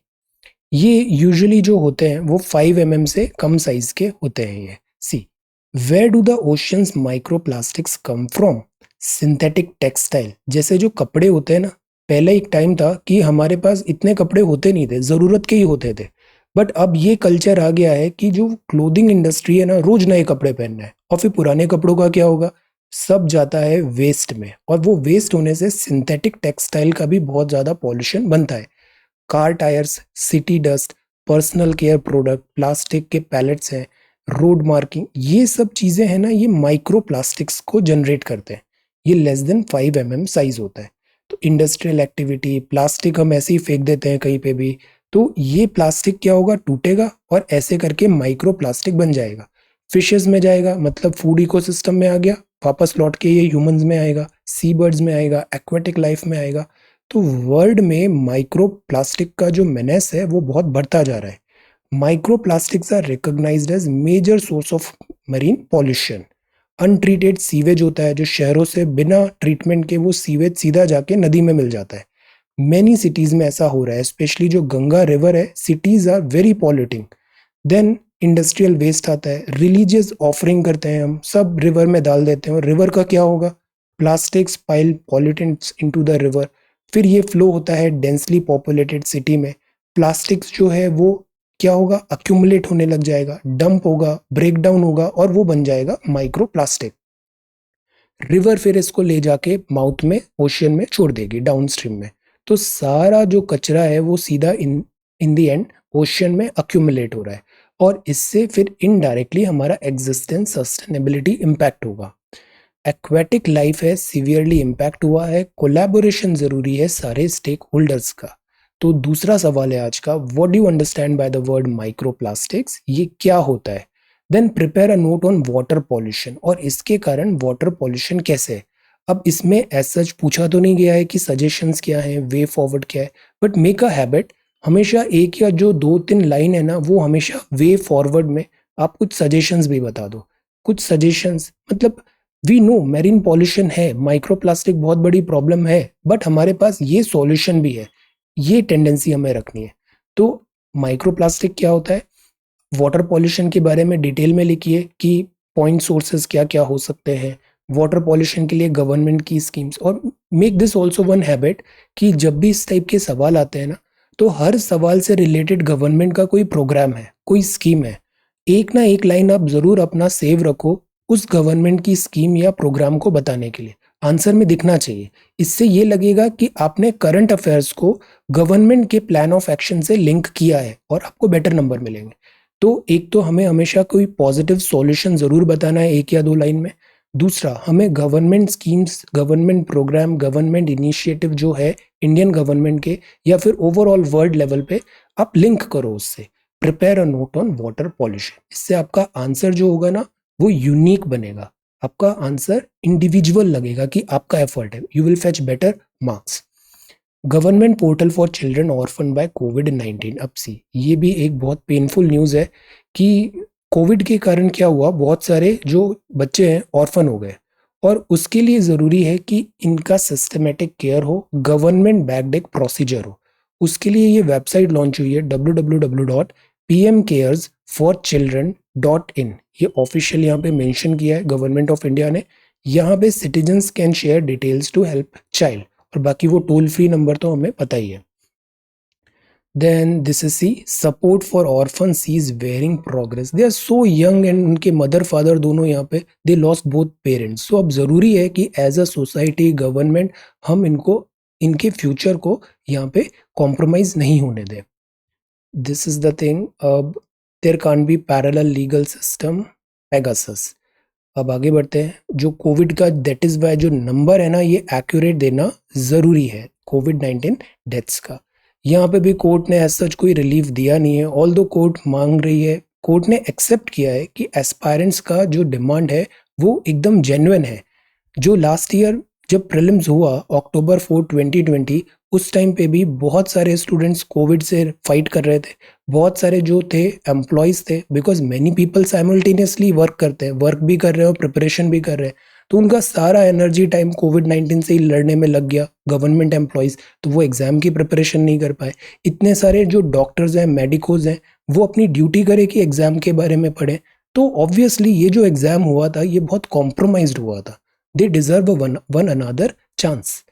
ये यूजुअली जो होते हैं वो 5 mm से कम साइज के होते हैं। ये see, where do the oceans microplastics come from? Synthetic textile. जैसे जो कपड़े होते हैं ना, पहले एक टाइम था कि हमारे पास इतने कपड़े होते नहीं थे, ज़रूरत के ही होते थे, बट अब ये कल्चर आ गया है कि जो क्लोथिंग इंडस्ट्री है ना, रोज नए कपड़े पहनना है, और फिर पुराने कपड़ों का क्या होगा? सब जाता है वेस्ट में, और वो वेस्ट होने से सिंथेटिक टेक्सटाइल का भी बहुत ज़्यादा पॉल्यूशन बनता है। Car tyres, city dust, personal care product, plastic के पैलेट्स हैं, रोड मार्किंग, ये सब चीज़ें हैं ना, ये माइक्रो प्लास्टिक्स को जनरेट करते हैं। ये लेस देन 5 mm साइज होता है। तो इंडस्ट्रियल एक्टिविटी, प्लास्टिक हम ऐसे ही फेंक देते हैं कहीं पे भी, तो ये प्लास्टिक क्या होगा? टूटेगा और ऐसे करके माइक्रो प्लास्टिक बन जाएगा। फिशेस में जाएगा, मतलब फूड इकोसिस्टम में आ गया, वापस लौट के ये ह्यूमंस में आएगा, सी बर्ड्स में आएगा, एक्वेटिक लाइफ में आएगा। तो वर्ल्ड में माइक्रो प्लास्टिक का जो मेनेस है वो बहुत बढ़ता जा रहा है। Micro plastics are recognised as major source of marine pollution. Untreated sewage होता है, जो शहरों से बिना ट्रीटमेंट के वो सीवेज सीधा जाके नदी में मिल जाता है। मैनी सिटीज में ऐसा हो रहा है, स्पेशली जो गंगा रिवर है, cities are very polluting. Then industrial waste आता है, रिलीजियस ऑफरिंग करते हैं हम, सब रिवर में डाल देते हैं, और रिवर का क्या होगा? Plastics pile pollutants into the river. फिर ये फ्लो होता है डेंसली पॉपुलेटेड सिटी में, प्लास्टिक्स जो है वो क्या होगा? अक्यूमुलेट होने लग जाएगा, डंप होगा, ब्रेक डाउन होगा, और वो बन जाएगा माइक्रो प्लास्टिक। रिवर फिर इसको ले जाके माउथ में, ओशियन में छोड़ देगी डाउन स्ट्रीम में। तो सारा जो कचरा है वो सीधा इन इन द एंड ओशियन में अक्यूमुलेट हो रहा है, और इससे फिर इनडायरेक्टली हमारा एग्जिस्टेंस सस्टेनेबिलिटी इम्पैक्ट होगा। एक्वेटिक लाइफ है सीवियरली इम्पैक्ट हुआ है। कोलैबोरेशन जरूरी है सारे स्टेक होल्डर्स का। तो दूसरा सवाल है आज का, what do you understand by the word microplastics? ये क्या होता है? Then prepare a note on water pollution, और इसके कारण वाटर पॉल्यूशन कैसे है। अब इसमें एज सच पूछा तो नहीं गया है कि सजेशंस क्या है, वे फॉरवर्ड क्या है, बट मेक अ हैबिट, हमेशा एक या जो 2-3 लाइन है ना, वो हमेशा वे फॉरवर्ड में आप कुछ सजेशंस भी बता दो। कुछ सजेशंस मतलब, वी नो मैरीन पॉल्यूशन है, माइक्रोप्लास्टिक बहुत बड़ी प्रॉब्लम है, बट हमारे पास ये सॉल्यूशन भी है। ये टेंडेंसी हमें रखनी है। तो माइक्रोप्लास्टिक क्या होता है, वाटर पॉल्यूशन के बारे में डिटेल में लिखिए कि पॉइंट सोर्सेज क्या क्या हो सकते हैं, वाटर पॉल्यूशन के लिए गवर्नमेंट की स्कीम्स, और make this also one habit कि जब भी इस टाइप के सवाल आते हैं ना, तो हर सवाल से रिलेटेड गवर्नमेंट का कोई प्रोग्राम है, कोई स्कीम है, एक ना एक लाइन आप जरूर अपना सेव रखो उस गवर्नमेंट की स्कीम या प्रोग्राम को बताने के लिए। आंसर में दिखना चाहिए। इससे ये लगेगा कि आपने करंट अफेयर्स को गवर्नमेंट के प्लान ऑफ एक्शन से लिंक किया है, और आपको बेटर नंबर मिलेंगे। तो एक तो हमें हमेशा कोई पॉजिटिव सॉल्यूशन जरूर बताना है, 1 या 2 लाइन में। दूसरा, हमें government schemes, government programme, government initiative जो है इंडियन गवर्नमेंट के या फिर ओवरऑल वर्ल्ड लेवल पे, आप लिंक करो उससे। Prepare a note on water pollution. इससे आपका आंसर जो होगा ना, वो यूनिक बनेगा, आपका आंसर इंडिविजुअल लगेगा कि आपका एफर्ट है, you will fetch better marks. Government portal for children orphan by कोविड-19। अब सी ये भी एक बहुत पेनफुल न्यूज़ है कि कोविड के कारण क्या हुआ, बहुत सारे जो बच्चे हैं ऑर्फन हो गए और उसके लिए ज़रूरी है कि इनका सिस्टमेटिक केयर हो, गवर्नमेंट बैक्ड एक प्रोसीजर हो। उसके लिए ये वेबसाइट लॉन्च हुई है www.pmcaresforchildren.in। ये ऑफिशियल यहाँ पे मेंशन किया है गवर्नमेंट ऑफ इंडिया ने। यहाँ पे citizens can share details to help child, और बाकी वो टोल फ्री नंबर तो हमें पता ही है। Then this is see support for orphan sees varying progress. They are so young and उनके मदर फादर दोनों यहाँ पे they lost both parents. So अब ज़रूरी है कि एज अ सोसाइटी गवर्नमेंट हम इनको इनके फ्यूचर को यहाँ पे कॉम्प्रोमाइज नहीं होने दें। This is the thing. अब there can't be parallel legal system Pegasus. अब आगे बढ़ते हैं। जो कोविड का दैट इज वाई जो नंबर है ना, ये एक्यूरेट देना ज़रूरी है कोविड-19 डेथ्स का। यहाँ पे भी कोर्ट ने एज सच कोई रिलीफ दिया नहीं है, ऑल दो कोर्ट मांग रही है। कोर्ट ने एक्सेप्ट किया है कि एस्पायरेंट्स का जो डिमांड है वो एकदम जेन्युइन है। जो लास्ट ईयर जब प्रीलिम्स हुआ अक्टूबर 4 2020, उस टाइम पे भी बहुत सारे स्टूडेंट्स कोविड से फाइट कर रहे थे। बहुत सारे जो थे एम्प्लॉयज़ थे, because many people simultaneously work करते हैं, वर्क भी कर रहे हैं और प्रिपरेशन भी कर रहे हैं। तो उनका सारा एनर्जी टाइम कोविड-19 से ही लड़ने में लग गया। गवर्नमेंट एम्प्लॉयज़ तो वो एग्ज़ाम की प्रिपरेशन नहीं कर पाए। इतने सारे जो डॉक्टर्स हैं, मेडिकोज हैं, वो अपनी ड्यूटी करे कि एग्ज़ाम के बारे में पढ़ें। तो ऑब्वियसली ये जो एग्ज़ाम हुआ था ये बहुत कॉम्प्रोमाइज्ड हुआ था। They deserve one another chance.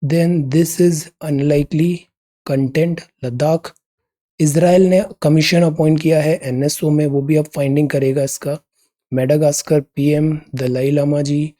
Then this is unlikely content Ladakh. Israel ने कमीशन अपॉइंट किया है एनएसओ में, वो भी अब फाइंडिंग करेगा इसका। मेडागास्कर पीएम दलाई लामा जी।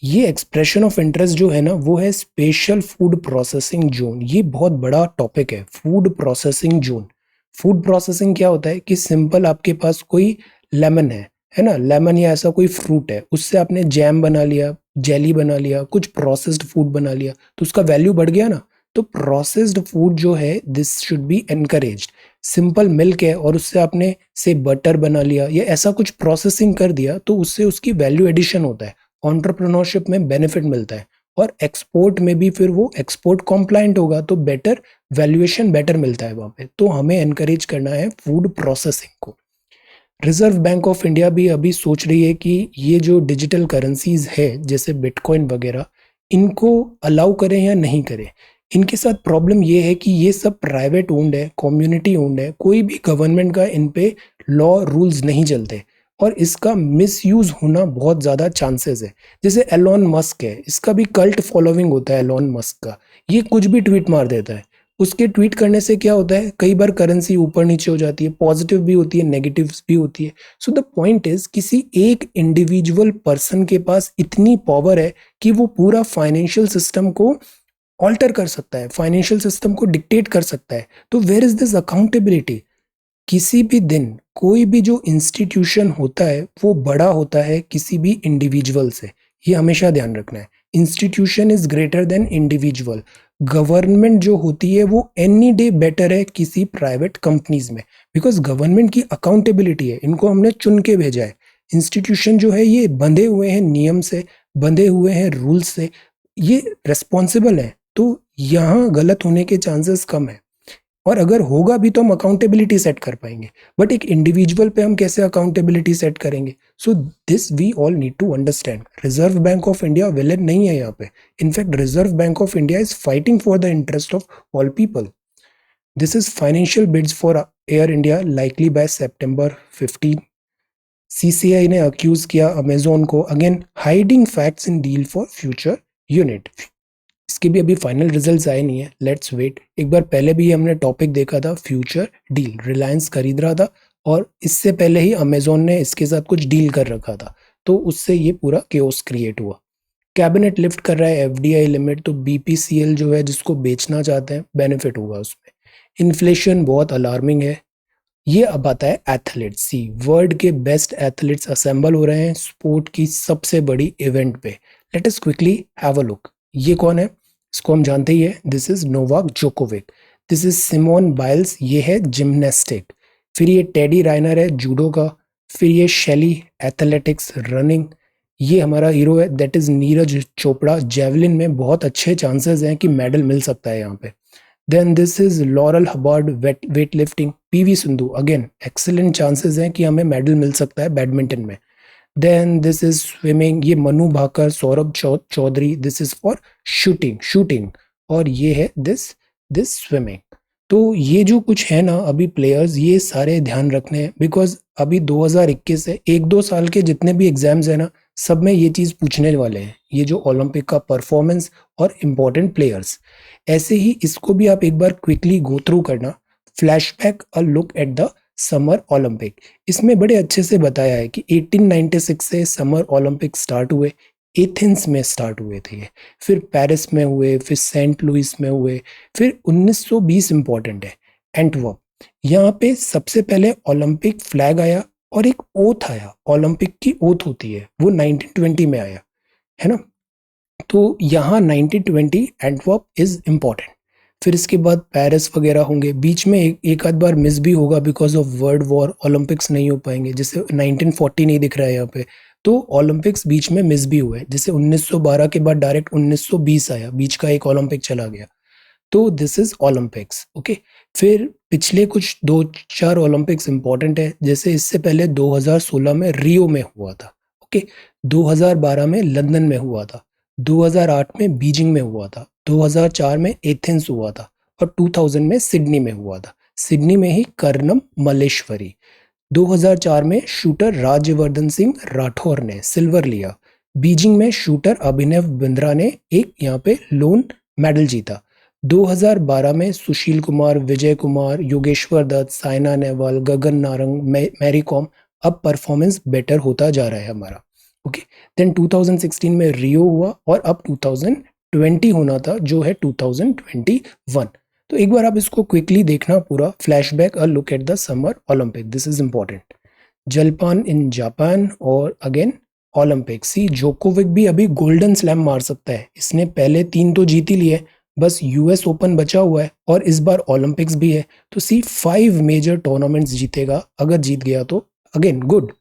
ये एक्सप्रेशन ऑफ इंटरेस्ट जो है ना, वो है स्पेशल फूड प्रोसेसिंग जोन। ये बहुत बड़ा टॉपिक है, food processing zone. Food processing क्या होता है कि सिंपल आपके पास कोई लेमन है ना, लेमन या ऐसा कोई फ्रूट है, उससे आपने जैम बना लिया, जेली बना लिया, कुछ प्रोसेस्ड फूड बना लिया, तो उसका वैल्यू बढ़ गया ना। तो प्रोसेस्ड फूड जो है this should be encouraged. Simple milk है और उससे आपने से बटर बना लिया या ऐसा कुछ प्रोसेसिंग कर दिया, तो उससे उसकी वैल्यू एडिशन होता है, एंटरप्रेन्योरशिप में बेनिफिट मिलता है, और एक्सपोर्ट में भी फिर वो एक्सपोर्ट कॉम्प्लाइंट होगा तो बेटर वैल्यूएशन बेटर मिलता है वहाँ पे। तो हमें एनकरेज करना है फूड प्रोसेसिंग को। रिजर्व बैंक ऑफ इंडिया भी अभी सोच रही है कि ये जो डिजिटल करेंसीज है जैसे बिटकॉइन वगैरह, इनको अलाउ करें या नहीं करें। इनके साथ प्रॉब्लम ये है कि ये सब प्राइवेट ओन्ड है, कम्युनिटी ओन्ड है, कोई भी गवर्नमेंट का इन पे लॉ रूल्स नहीं चलते और इसका मिसयूज होना बहुत ज़्यादा चांसेस है। जैसे एलोन मस्क है, इसका भी कल्ट फॉलोइंग होता है एलोन मस्क का। ये कुछ भी ट्वीट मार देता है। उसके ट्वीट करने से क्या होता है, कई बार करेंसी ऊपर नीचे हो जाती है, पॉजिटिव भी होती है, नेगेटिव भी होती है। सो द पॉइंट इज किसी एक इंडिविजुअल पर्सन के पास इतनी पावर है कि वो पूरा फाइनेंशियल सिस्टम को ऑल्टर कर सकता है, फाइनेंशियल सिस्टम को डिक्टेट कर सकता है। तो वेयर इज दिस अकाउंटेबिलिटी? किसी भी दिन कोई भी जो इंस्टीट्यूशन होता है वो बड़ा होता है किसी भी इंडिविजुअल से, ये हमेशा ध्यान रखना है। Institution is greater than individual. Government जो होती है वो एनी डे बेटर है किसी प्राइवेट कंपनीज में, बिकॉज गवर्नमेंट की अकाउंटेबिलिटी है, इनको हमने चुन के भेजा है। इंस्टीट्यूशन जो है ये बंधे हुए हैं नियम से, बंधे हुए हैं रूल से, ये रेस्पॉन्सिबल है। तो यहाँ गलत होने के चांसेस कम है, और अगर होगा भी तो हम अकाउंटेबिलिटी सेट कर पाएंगे। बट एक इंडिविजुअल पे हम कैसे अकाउंटेबिलिटी सेट करेंगे? So this we all need to understand. Reserve bank of India villain नहीं है यहाँ पे। In fact reserve bank of India is fighting for the interest of all people. This is financial bids for air India likely by September 15। CCI ने accuse किया Amazon को again hiding facts in deal for future unit. इसके भी अभी final results आए नहीं है, let's wait. एक बार पहले भी हमने टॉपिक देखा था फ्यूचर डील, रिलायंस खरीद रहा था और इससे पहले ही अमेजोन ने इसके साथ कुछ डील कर रखा था, तो उससे ये पूरा केओस क्रिएट हुआ। कैबिनेट लिफ्ट कर रहा है एफडीआई लिमिट, तो बीपीसीएल जो है जिसको बेचना चाहते हैं बेनिफिट होगा उसमें। इन्फ्लेशन बहुत अलार्मिंग है। ये अब आता है एथलीट्स। सी वर्ल्ड के बेस्ट एथलीट्स असेंबल हो रहे हैं स्पोर्ट की सबसे बड़ी इवेंट पे। Let us quickly have a look. ये कौन है? इसको हम जानते ही है, this is Novak Djokovic. This is Simone Biles, ये है जिम्नास्टिक। फिर ये टेडी राइनर है जूडो का। फिर ये शेली एथलेटिक्स रनिंग। ये हमारा हीरो है, that is Neeraj Chopra. Javelin में बहुत अच्छे चांसेस हैं कि मेडल मिल सकता है यहाँ पे। Then this is Laurel Hubbard weight lifting. PV Sindhu, again excellent chances हैं कि हमें मेडल मिल सकता है बैडमिंटन में। देन दिस इज स्विमिंग, ये Manu Bhaker, Saurabh Chaudhary, this is for shooting. और ये है दिस स्विमिंग। तो ये जो कुछ है ना अभी प्लेयर्स, ये सारे ध्यान रखने हैं, बिकॉज अभी 2021 है, 1-2 साल के जितने भी एग्जाम्स है ना, सब में ये चीज पूछने वाले हैं, ये जो ओलंपिक का परफॉर्मेंस और इम्पोर्टेंट प्लेयर्स। ऐसे ही इसको भी आप एक बार क्विकली गो थ्रू करना। Flashback a look at the summer Olympic. इसमें बड़े अच्छे से बताया है कि 1896 से समर ओलंपिक स्टार्ट हुए, एथेंस में स्टार्ट हुए थे, फिर पेरिस में हुए, फिर सेंट लुइस में हुए, फिर 1920 इंपॉर्टेंट है, एंटवर्प। यहाँ पे सबसे पहले ओलंपिक फ्लैग आया और एक ओथ आया, ओलंपिक की ओथ होती है, वो 1920 में आया, है ना। तो यहाँ 1920 एंटवर्प इज इम्पॉर्टेंट। फिर इसके बाद पेरिस वगैरह होंगे, बीच में एक आध बार मिस भी होगा because of world war, Olympics नहीं हो पाएंगे, जैसे 1940 नहीं दिख रहा है यहाँ पे, तो ओलंपिक्स बीच में मिस भी हुए, जैसे 1912 के बाद डायरेक्ट 1920 आया, बीच का एक ओलंपिक चला गया। तो दिस इज ओलंपिक्स, ओके। फिर पिछले कुछ 2-4 ओलंपिक्स इंपॉर्टेंट है, जैसे इससे पहले 2016 में रियो में हुआ था, ओके। 2012 में लंदन में हुआ था, 2008 में बीजिंग में हुआ था, 2004 में एथेंस हुआ था, और 2000 में सिडनी में हुआ था। सिडनी में ही कर्णम मल्लेश्वरी। 2004 में शूटर राज्यवर्धन सिंह राठौर ने सिल्वर लिया। बीजिंग में शूटर अभिनव बिंद्रा ने एक यहाँ पे लोन मेडल जीता। 2012 में सुशील कुमार, विजय कुमार, योगेश्वर दत्त, साइना नेहवाल, गगन नारंग, मैरी कॉम, अब परफॉर्मेंस बेटर होता जा रहा है हमारा, ओके। देन 2016 में रियो हुआ, और अब 2020 होना था, जो है 2021। तो एक बार आप इसको क्विकली देखना पूरा, flashback a look at the summer Olympic, this is important. जलपान इन जापान, और अगेन ओलंपिक। सी जोकोविक भी अभी गोल्डन स्लैम मार सकता है, इसने पहले 3 तो जीत ही लिए, बस यूएस ओपन बचा हुआ है, और इस बार ओलंपिक्स भी है, तो सी 5 मेजर टूर्नामेंट्स जीतेगा, अगर जीत गया तो अगेन गुड।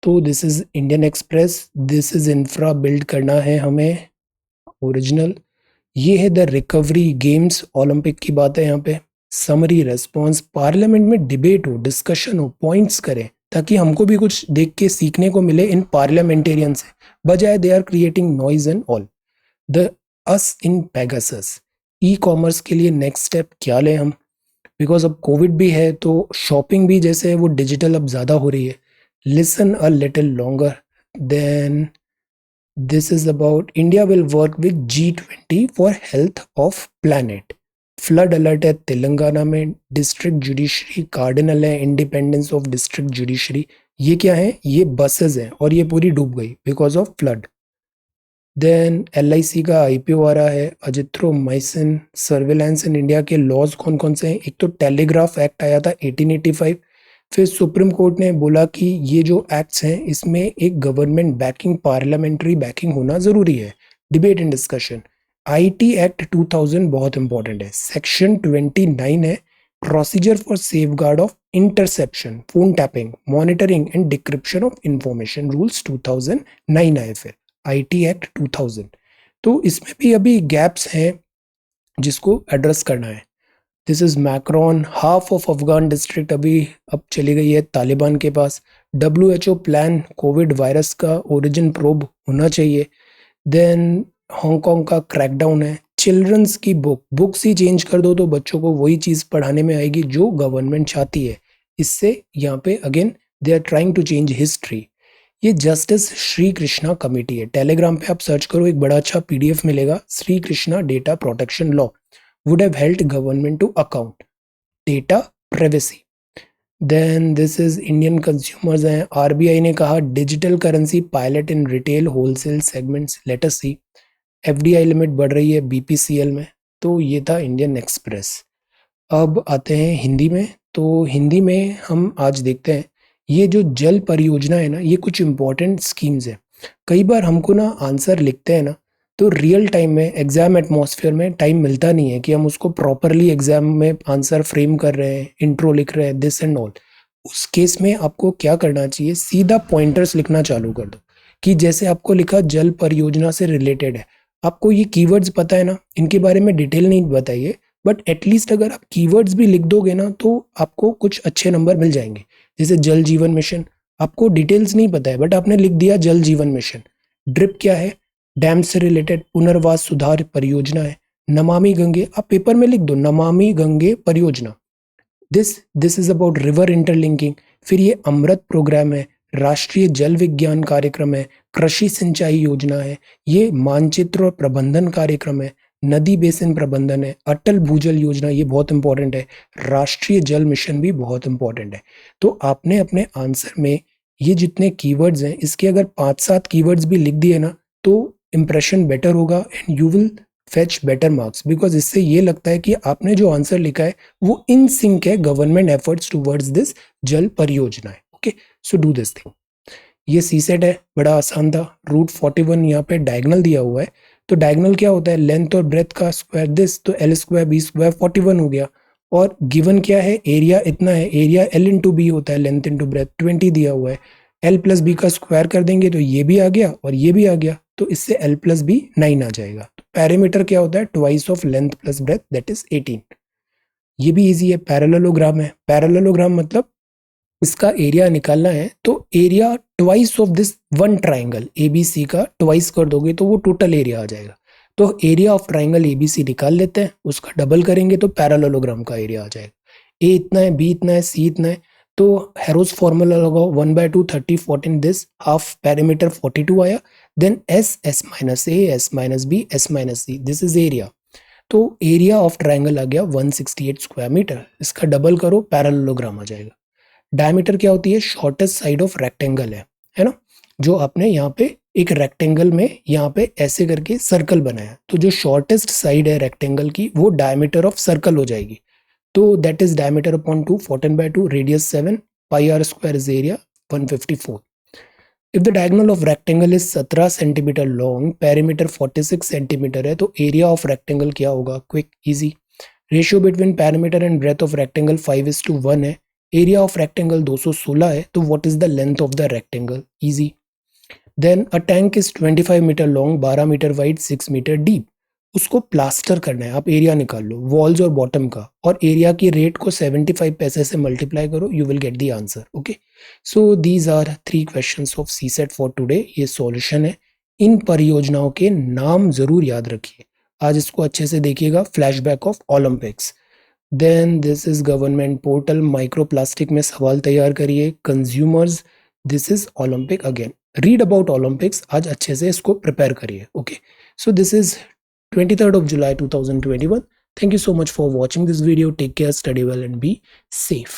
तो this is Indian express, this is infra build करना है हमें ओरिजिनल। ये है द रिकवरी गेम्स, ओलंपिक की बात है यहाँ पे। समरी रेस्पॉन्स, पार्लियामेंट में डिबेट हो, डिस्कशन हो, पॉइंट्स करें, ताकि हमको भी कुछ देख के सीखने को मिले इन पार्लियामेंटेरियन से, बजाय they are creating noise and all. The us in Pegasus, e commerce के लिए नेक्स्ट स्टेप क्या लें हम, बिकॉज अब कोविड भी है, तो शॉपिंग भी जैसे है वो डिजिटल अब ज़्यादा हो रही है। Listen a little longer. Then this is about India will work with G20 for health of planet. Flood alert है तेलंगाना में, डिस्ट्रिक्ट जुडिशरी कार्डिनल है, इंडिपेंडेंस ऑफ डिस्ट्रिक्ट जुडिशरी। ये क्या है, ये बसेस हैं, और ये पूरी डूब गई because of flood. Then LIC का IPO आ रहा है, अजिथ्रोमाइसिन। सर्विलांस इन इंडिया के लॉज कौन कौन से हैं, एक तो टेलीग्राफ एक्ट आया था 1885। फिर सुप्रीम कोर्ट ने बोला कि ये जो एक्ट्स हैं इसमें एक गवर्नमेंट बैकिंग, पार्लियामेंट्री बैकिंग होना जरूरी है, debate and discussion. IT act 2000 बहुत इंपॉर्टेंट है, सेक्शन 29 है, procedure for safeguard of interception, phone tapping, monitoring and decryption of information rules 2009 आए। फिर IT एक्ट 2000। तो इसमें भी अभी गैप्स हैं जिसको एड्रेस करना है। This is Macron, half of Afghan district अभी अब चली गई है तालिबान के पास। WHO प्लान, कोविड वायरस का ओरिजिन प्रोब होना चाहिए। देन हांगकांग का क्रैकडाउन है। चिल्ड्रंस की बुक्स ही चेंज कर दो तो बच्चों को वही चीज़ पढ़ाने में आएगी जो गवर्नमेंट चाहती है। इससे यहाँ पे again they are trying to change history. ये जस्टिस श्री कृष्णा कमेटी है, टेलीग्राम पे आप सर्च करो, एक बड़ा अच्छा PDF मिलेगा, Shri Krishna data protection law would have held government to account, data privacy. Then this is Indian consumers हैं, RBI ने कहा digital currency pilot in retail wholesale segments, let us see. FDI limit बढ़ रही है BPCL में। तो ये था इंडियन एक्सप्रेस। अब आते हैं हिंदी में, तो हिंदी में हम आज देखते हैं ये जो जल परियोजना है ना, ये कुछ इंपॉर्टेंट स्कीम्स है। कई बार हमको ना आंसर लिखते हैं ना, तो रियल टाइम में एग्जाम एटमॉस्फेयर में टाइम मिलता नहीं है कि हम उसको प्रॉपरली एग्जाम में आंसर फ्रेम कर रहे हैं, इंट्रो लिख रहे हैं, दिस एंड ऑल। उस केस में आपको क्या करना चाहिए, सीधा पॉइंटर्स लिखना चालू कर दो। कि जैसे आपको लिखा जल परियोजना से रिलेटेड है, आपको ये कीवर्ड्स पता है ना, इनके बारे में डिटेल नहीं बताइए, बट एटलीस्ट अगर आप कीवर्ड्स भी लिख दोगे ना तो आपको कुछ अच्छे नंबर मिल जाएंगे। जैसे जल जीवन मिशन, आपको डिटेल्स नहीं पता है बट आपने लिख दिया जल जीवन मिशन। ड्रिप क्या है, डैम से रिलेटेड पुनर्वास सुधार परियोजना है। नमामि गंगे, आप पेपर में लिख दो नमामि गंगे परियोजना। This is about river interlinking. फिर ये अमृत प्रोग्राम है, राष्ट्रीय जल विज्ञान कार्यक्रम है, कृषि सिंचाई योजना है, ये मानचित्र और प्रबंधन कार्यक्रम है, नदी बेसिन प्रबंधन है, अटल भूजल योजना, ये बहुत इंपॉर्टेंट है, राष्ट्रीय जल मिशन भी बहुत इंपॉर्टेंट है। तो आपने अपने आंसर में ये जितने कीवर्ड्स हैं इसके अगर 5-7 कीवर्ड्स भी लिख दिए ना तो इंप्रेशन बेटर होगा and you will fetch better marks, because इससे ये लगता है कि आपने जो आंसर लिखा है वो इन सिंक है गवर्नमेंट एफर्ट्स टुवर्ड्स दिस जल परियोजना है। Okay, so do this thing. ये सी सेट है, बड़ा आसान था। रूट 41 यहाँ पे डायगनल दिया हुआ है, तो डायगनल क्या होता है, लेंथ और ब्रेथ का स्क्वायर दिस, तो एल स्क्वायर बी स्क्वायर 41 हो गया। और गिवन क्या है, एरिया इतना है, एरिया एल इंटू बी होता है, लेंथ इंटू ब्रेथ 20 दिया हुआ है। एल प्लस बी का स्क्वायर कर देंगे तो ये भी आ गया और ये भी आ गया, तो इससे एल प्लस बी 9 आ जाएगा। तो पैरामीटर क्या होता है, twice of length plus breadth that is 18। ये भी इजी है। पैरेललोग्राम है, पैरेललोग्राम मतलब इसका एरिया निकालना है, तो area twice of this one triangle ABC का ट्वाइस कर दोगे तो वो टोटल एरिया आ जाएगा। तो एरिया ऑफ ट्राइंगल एबीसी निकाल लेते हैं, उसका डबल करेंगे तो पैरेललोग्राम का एरिया आ जाएगा। ए इतना है, बी इतना है, सी इतना है, तो हेरोस फॉर्मूला लगाओ 1/2 30 14 दिस हाफ पैरामीटर 42 आया। Then S, S minus A, S minus B, S minus C, this is area. तो एरिया ऑफ ट्राइंगल आ गया 168 स्क्वायर मीटर, इसका डबल करो पैरेललोग्राम आ जाएगा। डायमीटर क्या होती है, शॉर्टेस्ट साइड ऑफ रेक्टेंगल है ना, जो आपने यहाँ पे एक रेक्टेंगल में यहाँ पे ऐसे करके सर्कल बनाया, तो जो शॉर्टेस्ट साइड है रेक्टेंगल की वो डायमीटर ऑफ सर्कल हो जाएगी। तो that is diameter upon 2, 14/2, radius 7, pi r square is area 154। If the diagonal of rectangle is 17 centimetre long, perimeter 46 centimetre है, तो एरिया ऑफ रेक्टेंगल क्या होगा, quick easy. Ratio between parameter and breadth of rectangle 5:1 है। Area of rectangle 216 है, तो what is the length of the rectangle, easy. Then a tank is 25 metre long, 12 metre wide, 6 metre deep. उसको plaster करना है, आप area निकाल लो walls और bottom का, और एरिया की रेट को 75 पैसे से मल्टीप्लाई करो, you will get the answer. Okay, so these are 3 questions of C set for today. ये सॉल्यूशन है। इन परियोजनाओं के नाम जरूर याद रखिए, आज इसको अच्छे से देखिएगा। Flashback of Olympics, then this is government portal, microplastic में सवाल तैयार करिए, consumers, this is Olympic again, read about Olympics, आज अच्छे से इसको प्रिपेयर करिए। Okay, so this is 23rd of July 2021. Thank you so much for watching this video. Take care, study well and be safe.